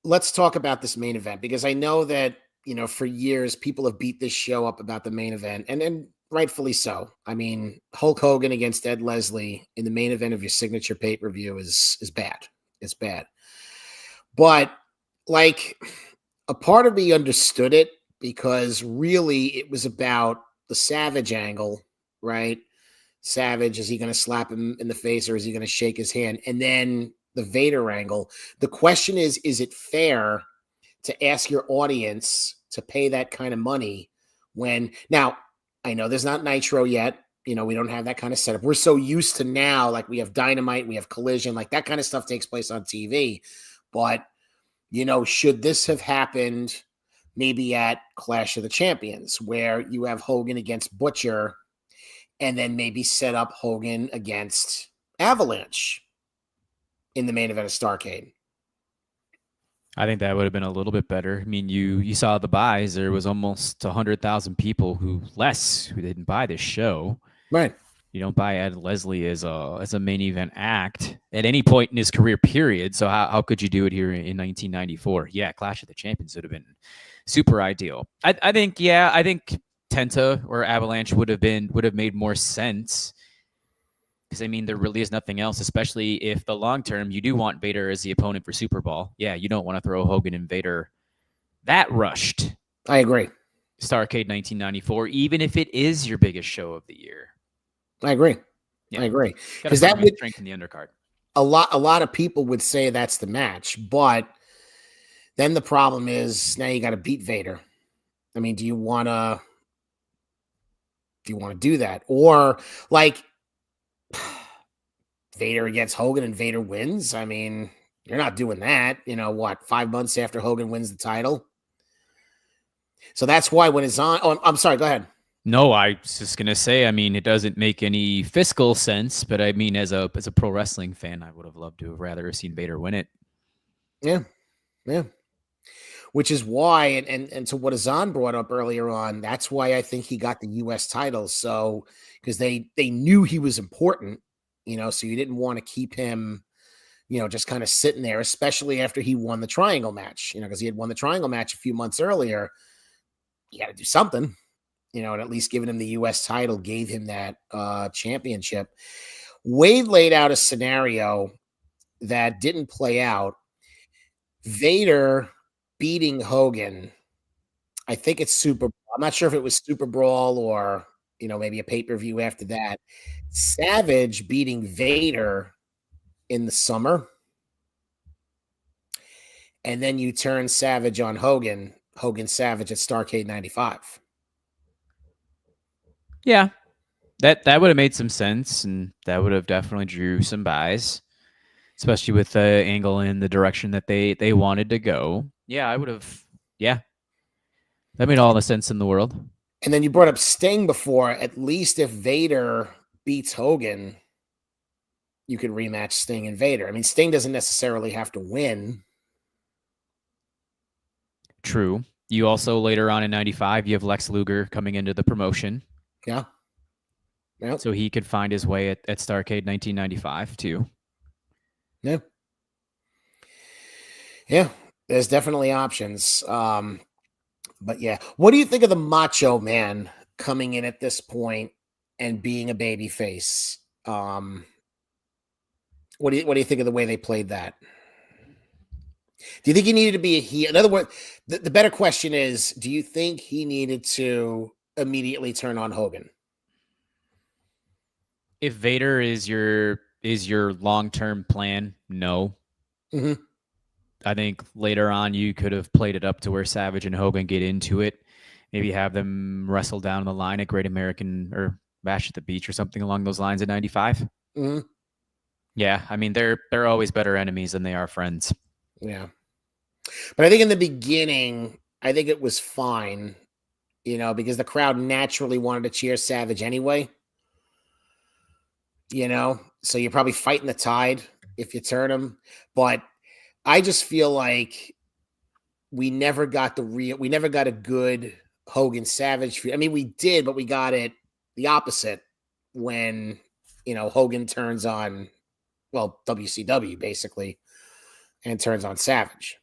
let's talk about this main event, because I know that, for years people have beat this show up about the main event, and rightfully so. I mean, Hulk Hogan against Ed Leslie in the main event of your signature pay-per-view is bad. It's bad. But like, a part of me understood it, because really it was about the Savage angle, right? Savage, is he going to slap him in the face, or is he going to shake his hand? And then the Vader angle. The question is it fair to ask your audience to pay that kind of money when, now, I know there's not Nitro yet. We don't have that kind of setup. We're so used to now, like, we have Dynamite, we have Collision, like that kind of stuff takes place on TV. But, should this have happened maybe at Clash of the Champions, where you have Hogan against Butcher, and then maybe set up Hogan against Avalanche in the main event of Starrcade? I think that would have been a little bit better. I mean, you saw the buys. There was almost 100,000 people who didn't buy this show. Right. You don't buy Ed Leslie as a main event act at any point in his career, period. So how could you do it here in 1994? Yeah, Clash of the Champions would have been super ideal. I think Tenta or Avalanche would have made more sense, because I mean, there really is nothing else, especially if the long term you do want Vader as the opponent for Super Bowl. Yeah, you don't want to throw Hogan and Vader that rushed. I agree. Starrcade 1994, even if it is your biggest show of the year. I agree. Yeah. I agree. Because that would strengthen the undercard. A lot of people would say that's the match, but then the problem is now you got to beat Vader. I mean, do you want to do that? Or like Vader against Hogan and Vader wins? I mean, you're not doing that. 5 months after Hogan wins the title? So that's why when it's on. Oh, I'm sorry. Go ahead. No, I was just gonna say. I mean, it doesn't make any fiscal sense, but I mean, as a pro wrestling fan, I would have loved to have rather seen Vader win it. Yeah, yeah. Which is why, and to what Azan brought up earlier on, that's why I think he got the U.S. title. So because they knew he was important, so you didn't want to keep him, just kind of sitting there, especially after he won the triangle match, because he had won the triangle match a few months earlier. You got to do something. And at least giving him the U.S. title gave him that championship. Wade laid out a scenario that didn't play out. Vader beating Hogan. I think it's Super Brawl. I'm not sure if it was Super Brawl or, maybe a pay-per-view after that. Savage beating Vader in the summer. And then you turn Savage on Hogan Savage at Starrcade 95. Yeah, that would have made some sense, and that would have definitely drew some buys, especially with the angle in the direction that they wanted to go. Yeah, I would have. Yeah, that made all the sense in the world. And then you brought up Sting before. At least if Vader beats Hogan, you could rematch Sting and Vader. I mean, Sting doesn't necessarily have to win. True. You also, later on in 95, you have Lex Luger coming into the promotion. Yeah. Yep. So he could find his way at Starrcade 1995 too. Yeah. Yeah. There's definitely options. But yeah, what do you think of the Macho Man coming in at this point and being a baby face? What do you think of the way they played that? Do you think he needed to be a heel? In other words, the better question is, do you think he needed to immediately turn on Hogan? If Vader is your long-term plan, no. Mm-hmm. I think later on you could have played it up to where Savage and Hogan get into it. Maybe have them wrestle down the line at Great American or Bash at the Beach or something along those lines in 95. Mm-hmm. Yeah, I mean, they're always better enemies than they are friends. Yeah. But I think in the beginning, I think it was fine, because the crowd naturally wanted to cheer Savage anyway. So you're probably fighting the tide if you turn him. But I just feel like we never got a good Hogan Savage feud. I mean, we did, but we got it the opposite when, Hogan turns on, WCW basically, and turns on Savage.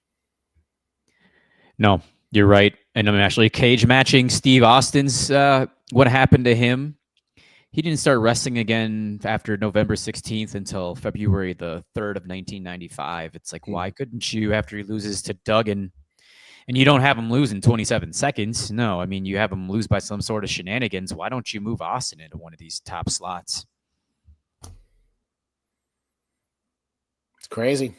No, you're right. And I'm actually cage matching Steve Austin's what happened to him. He didn't start wrestling again after November 16th until February the 3rd of 1995. It's like, why couldn't you, after he loses to Duggan, and you don't have him lose in 27 seconds? No, I mean, you have him lose by some sort of shenanigans. Why don't you move Austin into one of these top slots? It's crazy.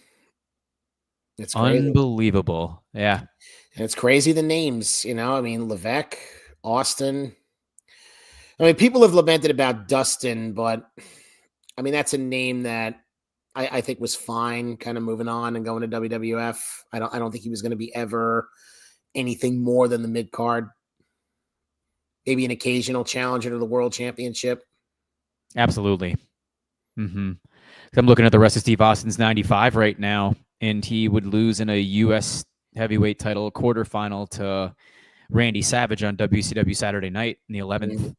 It's crazy. Unbelievable. Yeah. And it's crazy, the names, I mean, Levesque, Austin. I mean, people have lamented about Dustin, but I mean, that's a name that I think was fine kind of moving on and going to WWF. I don't think he was going to be ever anything more than the mid card. Maybe an occasional challenger to the world championship. Absolutely. I'm looking at the rest of Steve Austin's 95 right now, and he would lose in a U.S. heavyweight title quarterfinal to Randy Savage on WCW Saturday Night in the 11th.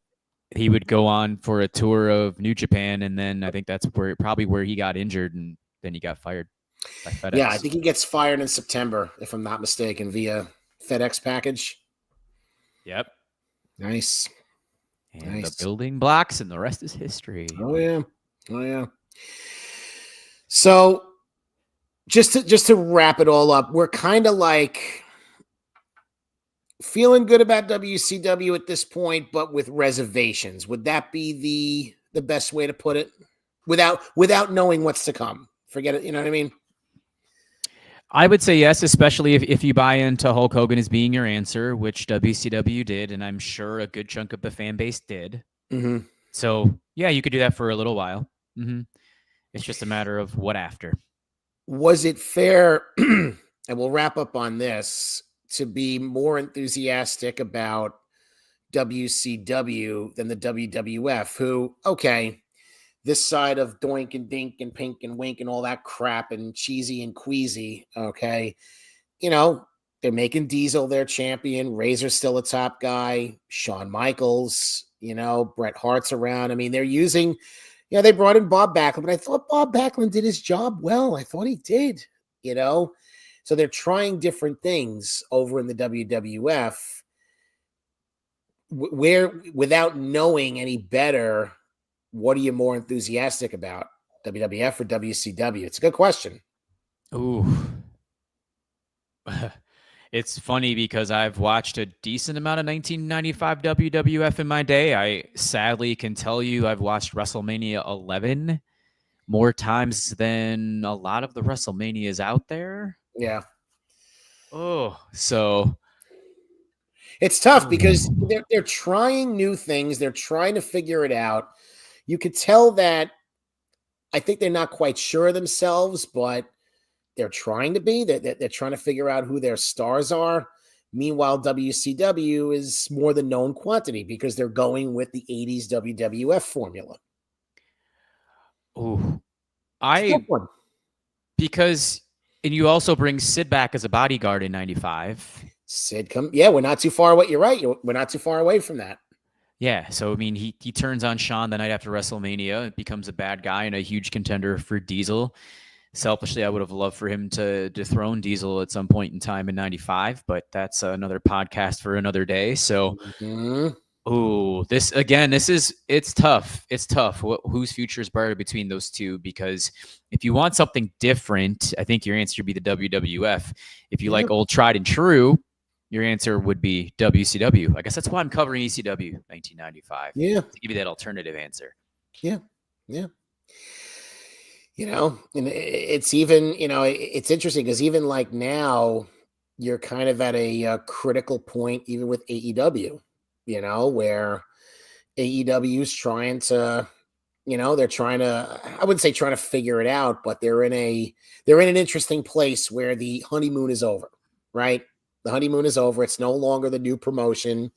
He would go on for a tour of New Japan, and then I think that's probably where he got injured, and then he got fired by FedEx. Yeah, I think he gets fired in September, if I'm not mistaken, via FedEx package. Yep. Nice. And nice. The building blocks, and the rest is history. Oh yeah. So just to wrap it all up, we're kind of like feeling good about WCW at this point, but with reservations. Would that be the best way to put it? Without knowing what's to come. Forget it, you know what I mean? I would say yes, especially if you buy into Hulk Hogan as being your answer, which WCW did, and I'm sure a good chunk of the fan base did. So, yeah, you could do that for a little while. It's just a matter of what after. Was it fair, and we'll wrap up on this, to be more enthusiastic about WCW than the WWF, who, okay, this side of doink and dink and pink and wink and all that crap and cheesy and queasy, okay, they're making Diesel their champion, Razor's still a top guy, Shawn Michaels, Bret Hart's around. I mean, they're using, they brought in Bob Backlund, but I thought Bob Backlund did his job well. I thought he did, So they're trying different things over in the WWF where, without knowing any better, what are you more enthusiastic about, WWF or WCW? It's a good question. Ooh. It's funny because I've watched a decent amount of 1995 WWF in my day. I sadly can tell you I've watched WrestleMania 11 more times than a lot of the WrestleManias out there. Yeah. Oh, so it's tough because they're trying new things. They're trying to figure it out. You could tell that I think they're not quite sure of themselves, but they're trying to be. They're trying to figure out who their stars are. Meanwhile, WCW is more the known quantity because they're going with the 80s WWF formula. Oh, because, and you also bring Sid back as a bodyguard in 95. Sid we're not too far away. You're right. We're not too far away from that. Yeah, so I mean, he turns on Shawn the night after WrestleMania, becomes a bad guy and a huge contender for Diesel. Selfishly, I would have loved for him to dethrone Diesel at some point in time in 95, but that's another podcast for another day. So, it's tough. It's tough. Whose future is brighter between those two? Because if you want something different, I think your answer would be the WWF. If you like old tried and true, your answer would be WCW. I guess that's why I'm covering ECW 1995. Yeah. To give you that alternative answer. Yeah. And it's even, it's interesting because even like now, you're kind of at a critical point, even with AEW, where AEW is trying to, they're trying to, I wouldn't say trying to figure it out, but they're in an interesting place where the honeymoon is over, right? The honeymoon is over. It's no longer the new promotion.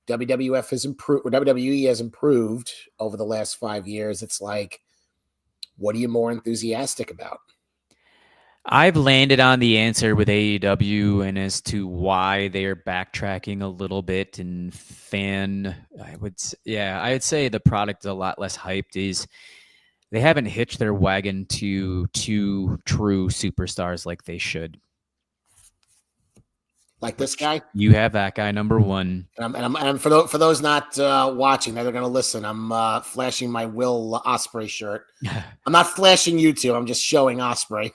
WWF has improved, or WWE has improved over the last 5 years. It's like, what are you more enthusiastic about? I've landed on the answer with AEW and as to why they are backtracking a little bit and I'd say the product is a lot less hyped. Is they haven't hitched their wagon to two true superstars like they should. Like this guy? You have that guy, number one. And for those not watching, that are going to listen, I'm flashing my Will Ospreay shirt. I'm not flashing you two. I'm just showing Ospreay.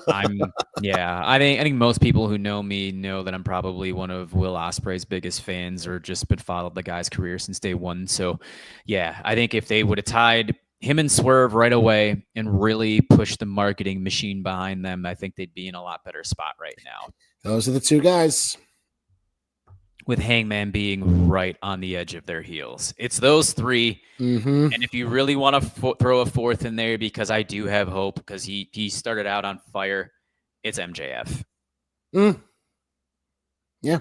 I think most people who know me know that I'm probably one of Will Ospreay's biggest fans, or just been followed the guy's career since day one. So, yeah, I think if they would have tied him and Swerve right away and really pushed the marketing machine behind them, I think they'd be in a lot better spot right now. Those are the two guys. With Hangman being right on the edge of their heels. It's those three. Mm-hmm. And if you really want to throw a fourth in there, because I do have hope, because he started out on fire, it's MJF. Yeah.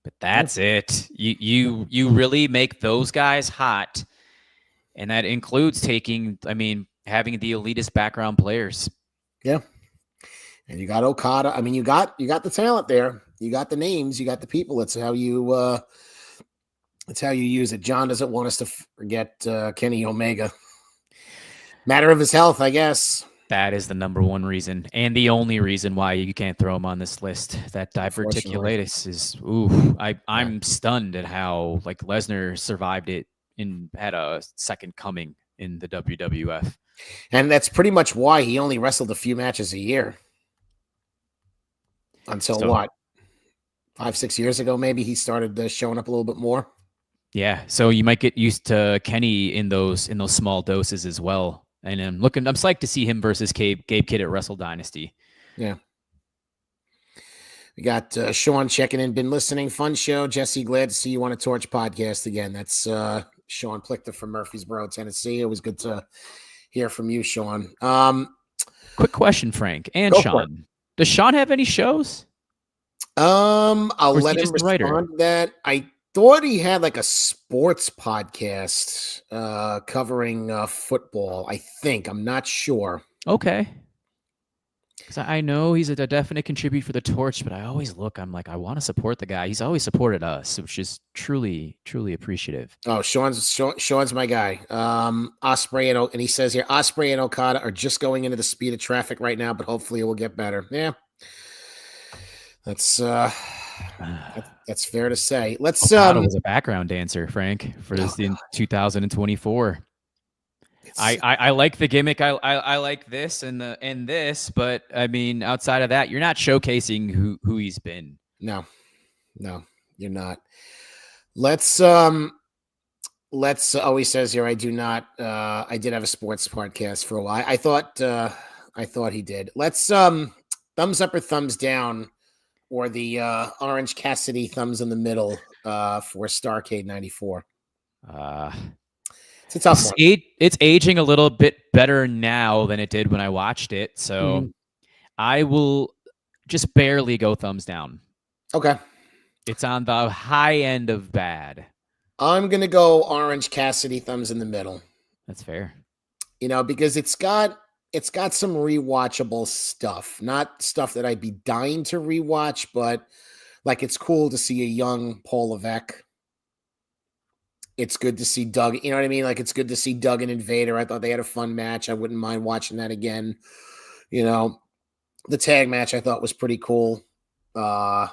But that's it. You really make those guys hot. And that includes having the elitist background players. Yeah. And you got Okada. I mean, you got the talent there. You got the names. You got the people. It's how you use it. John doesn't want us to forget Kenny Omega. Matter of his health, I guess. That is the number one reason, and the only reason why you can't throw him on this list. That diverticulitis is. I'm stunned at how Lesnar survived it and had a second coming in the WWF. And that's pretty much why he only wrestled a few matches a year. Until 5-6 years ago, maybe he started showing up a little bit more. Yeah, so you might get used to Kenny in those small doses as well. And I'm psyched to see him versus Gabe Kidd at Wrestle Dynasty. Yeah. We got Sean checking in. Been listening. Fun show. Jesse, glad to see you on a Torch podcast again. That's Sean Plichter from Murfreesboro, Tennessee. It was good to hear from you, Sean. Quick question, Frank and Sean. Does Sean have any shows? I'll let him respond to that. I thought he had a sports podcast covering football. I think. I'm not sure. Okay. Because I know he's a definite contributor for the Torch, but I always look. I'm like, I want to support the guy. He's always supported us, which is truly, truly appreciative. Oh, Sean's my guy. Ospreay and he says here, Ospreay and Okada are just going into the speed of traffic right now, but hopefully it will get better. Yeah, that's fair to say. Okada was a background dancer, Frank, for this in 2024. I like the gimmick. I like this and this, but I mean, outside of that, you're not showcasing who he's been. No, you're not. Let's he says here, I do not. I did have a sports podcast for a while. I thought he did. Let's thumbs up or thumbs down, or the Orange Cassidy thumbs in the middle for Starrcade 94. It's a tough one. It's aging a little bit better now than it did when I watched it. So I will just barely go thumbs down. Okay. It's on the high end of bad. I'm going to go Orange Cassidy thumbs in the middle. That's fair. Because it's got some rewatchable stuff. Not stuff that I'd be dying to rewatch, but it's cool to see a young Paul Levesque. It's good to see Doug. You know what I mean? It's good to see Doug and Invader. I thought they had a fun match. I wouldn't mind watching that again. The tag match I thought was pretty cool. The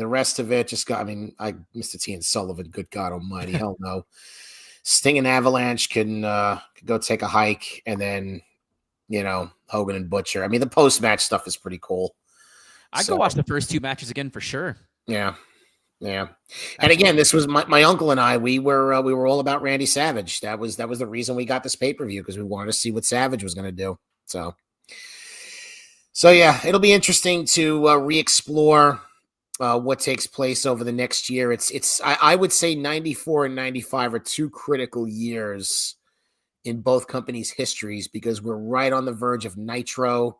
rest of it just got, Mr. T and Sullivan, good God almighty, hell no. Sting and Avalanche can go take a hike, and then, Hogan and Butcher. The post-match stuff is pretty cool. I'd go watch the first two matches again for sure. Yeah. Yeah. And again, this was my uncle and I, we were all about Randy Savage. That was the reason we got this pay-per-view, because we wanted to see what Savage was going to do. So yeah, it'll be interesting to re-explore what takes place over the next year. I would say 94 and 95 are two critical years in both companies' histories, because we're right on the verge of Nitro.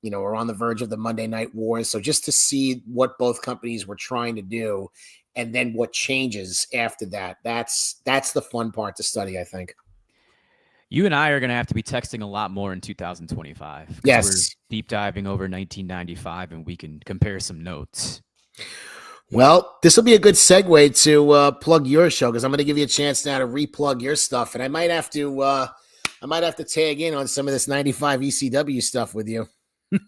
We're on the verge of the Monday Night Wars. So just to see what both companies were trying to do, and then what changes after that, that's the fun part to study, I think. You and I are going to have to be texting a lot more in 2025 because Yes. we're deep diving over 1995 and we can compare some notes. Well, this will be a good segue to plug your show because I'm going to give you a chance now to replug your stuff, and I might have to tag in on some of this 95 ECW stuff with you.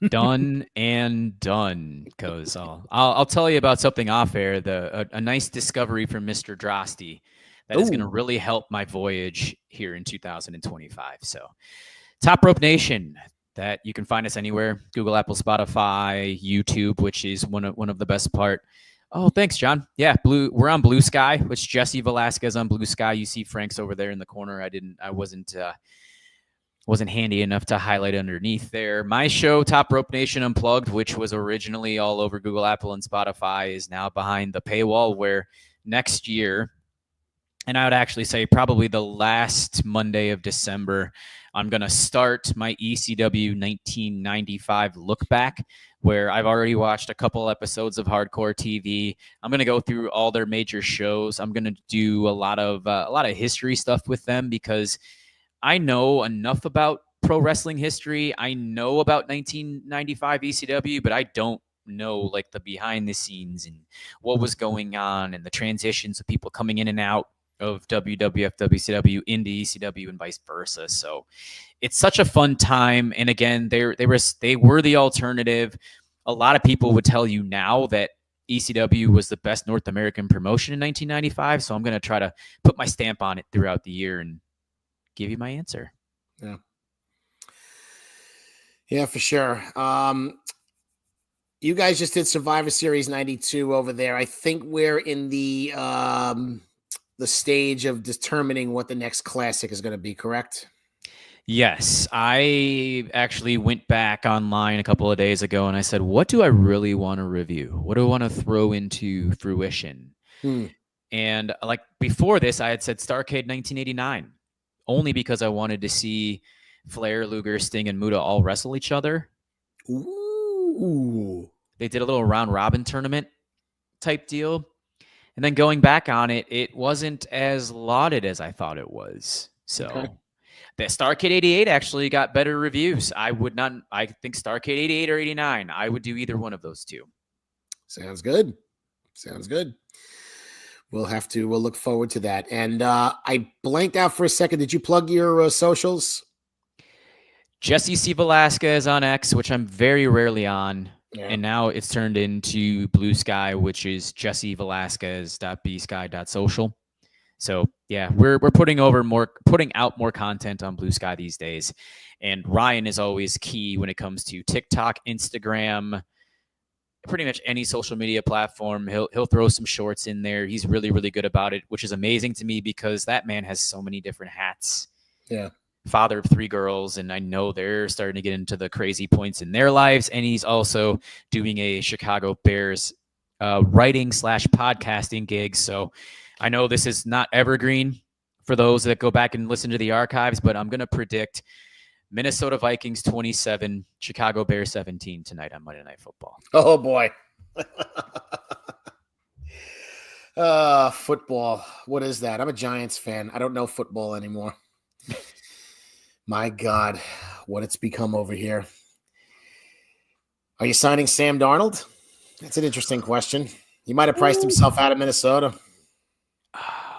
Done and done, because I'll tell you about something off air. A nice discovery from Mr. Drosty that is going to really help my voyage here in 2025. So, Top Rope Nation, that you can find us anywhere: Google, Apple, Spotify, YouTube, which is one of the best part. Oh, thanks, John. Yeah, we're on Blue Sky, which Jesse Velasquez on Blue Sky. You see Frank's over there in the corner. I wasn't handy enough to highlight underneath there. My show, Top Rope Nation Unplugged, which was originally all over Google, Apple, and Spotify, is now behind the paywall, where next year, and I would actually say probably the last Monday of December, I'm going to start my ECW 1995 look back, where I've already watched a couple episodes of Hardcore TV. I'm going to go through all their major shows. I'm going to do a lot of history stuff with them because I know enough about pro wrestling history. I know about 1995 ECW, but I don't know like the behind the scenes and what was going on and the transitions of people coming in and out of WWF, WCW into ECW and vice versa. So it's such a fun time. And again, they were the alternative. A lot of people would tell you now that ECW was the best North American promotion in 1995. So I'm going to try to put my stamp on it throughout the year and give you my answer. Yeah, for sure. You guys just did Survivor Series 92 over there. I think we're in the stage of determining what the next classic is going to be, correct? Yes. I actually went back online a couple of days ago and I said, what do I really want to review? What do I want to throw into fruition? And like before this, I had said Starrcade 1989. Only because I wanted to see Flair, Luger, Sting, and Muta all wrestle each other. Ooh. They did a little round robin tournament type deal. And then going back on it, it wasn't as lauded as I thought it was. So the Starrcade 88 actually got better reviews. I think Starrcade 88 or 89. I would do either one of those two. Sounds good. We'll look forward to that. And I blanked out for a second. Did you plug your socials? Jesse C. Velasquez on X, which I'm very rarely on. Yeah. And now it's turned into Blue Sky, which is jessevelasquez.bsky.social. So yeah, we're putting out more content on Blue Sky these days. And Ryan is always key when it comes to TikTok, Instagram, pretty much any social media platform. He'll throw some shorts in there. He's really, really good about it, which is amazing to me because that man has so many different hats. Yeah. Father of 3 girls, and I know they're starting to get into the crazy points in their lives. And he's also doing a Chicago Bears writing/podcasting gig. So I know this is not evergreen for those that go back and listen to the archives, but I'm going to predict Minnesota Vikings 27, Chicago Bears 17 tonight on Monday Night Football. Oh, boy. Football. What is that? I'm a Giants fan. I don't know football anymore. My God, what it's become over here. Are you signing Sam Darnold? That's an interesting question. He might have priced himself out of Minnesota.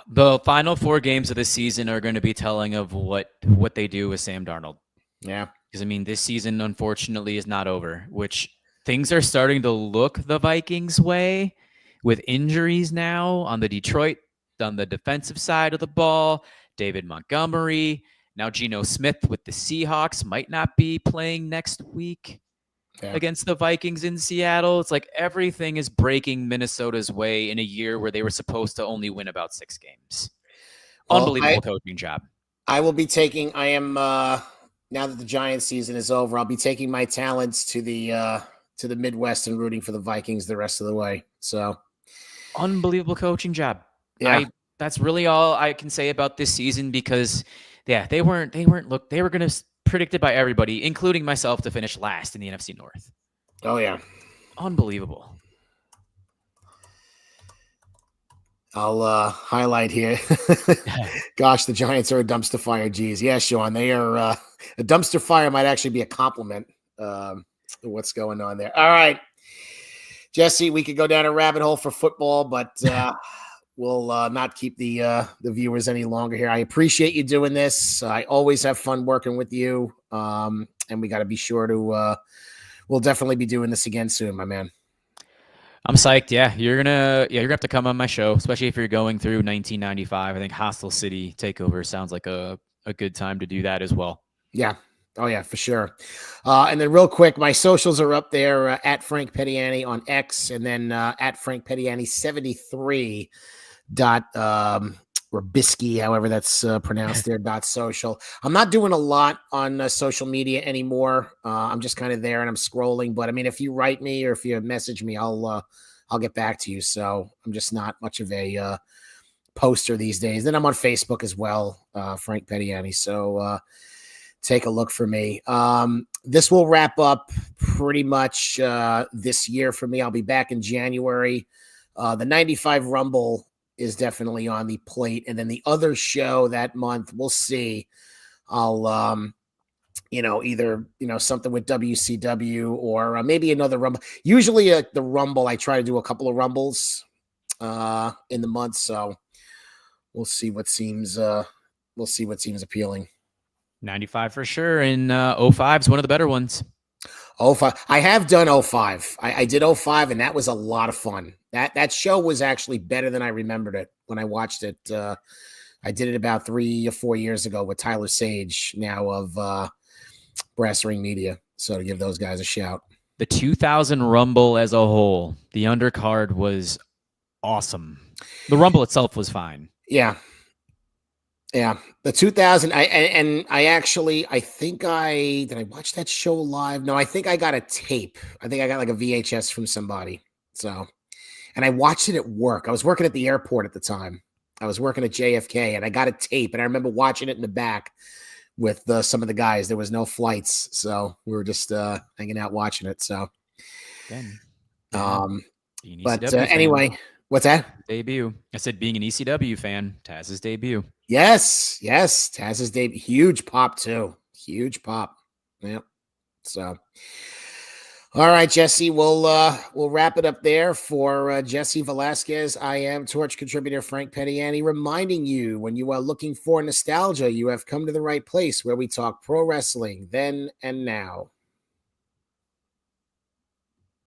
The final 4 games of the season are going to be telling of what they do with Sam Darnold. Yeah. Because, I mean, this season, unfortunately, is not over, which things are starting to look the Vikings' way with injuries now on the defensive side of the ball. David Montgomery. Now Geno Smith with the Seahawks might not be playing next week against the Vikings in Seattle. It's like everything is breaking Minnesota's way in a year where they were supposed to only win about 6 games. Unbelievable coaching job. I am now that the Giants season is over, I'll be taking my talents to the Midwest and rooting for the Vikings the rest of the way. So unbelievable coaching job. Yeah. That's really all I can say about this season because they were going to predicted by everybody, including myself, to finish last in the NFC North. Oh, yeah. Unbelievable. I'll highlight here. Gosh, the Giants are a dumpster fire. Geez, yeah, Sean, they are a dumpster fire. Might actually be a compliment. What's going on there? All right, Jesse, we could go down a rabbit hole for football, but we'll not keep the viewers any longer here. I appreciate you doing this. I always have fun working with you, and we got to be sure to. We'll definitely be doing this again soon, my man. I'm psyched. Yeah, you're gonna have to come on my show, especially if you're going through 1995. I think Hostile City Takeover sounds like a good time to do that as well. Yeah. Oh yeah, for sure. And then real quick, my socials are up there at Frank Peteani on X, and then at Frank Peteani 73 dot Rabisky, however that's pronounced there, dot social. I'm not doing a lot on social media anymore. I'm just kind of there and I'm scrolling. But I mean, if you write me or if you message me, I'll get back to you. So I'm just not much of a poster these days. Then I'm on Facebook as well, Frank Peteani. So take a look for me. This will wrap up pretty much this year for me. I'll be back in January. The 95 Rumble is definitely on the plate. And then the other show that month, we'll see. I'll, either, something with WCW or maybe another Rumble. Usually the Rumble, I try to do a couple of Rumbles in the month. So we'll see what seems appealing. 95 for sure. And 05 is one of the better ones. 05. I have done 05. I did 05, and that was a lot of fun. That show was actually better than I remembered it when I watched it. I did it about 3 or 4 years ago with Tyler Sage, now of Brass Ring Media. So to give those guys a shout. The 2000 Rumble as a whole, the undercard was awesome. The Rumble itself was fine. Yeah. Yeah, the 2000. I think did I watch that show live? No, I think I got a tape. I think I got like a VHS from somebody. So, and I watched it at work. I was working at the airport at the time. I was working at JFK, and I got a tape, and I remember watching it in the back with some of the guys. There was no flights, so we were just hanging out watching it. So, but anyway. What's that? Debut. I said being an ECW fan, Taz's debut. Yes, Taz's debut. Huge pop too. Huge pop. Yeah. So, all right, Jesse. We'll wrap it up there for Jesse Velasquez. I am Torch contributor Frank Peteani, reminding you when you are looking for nostalgia, you have come to the right place where we talk pro wrestling then and now.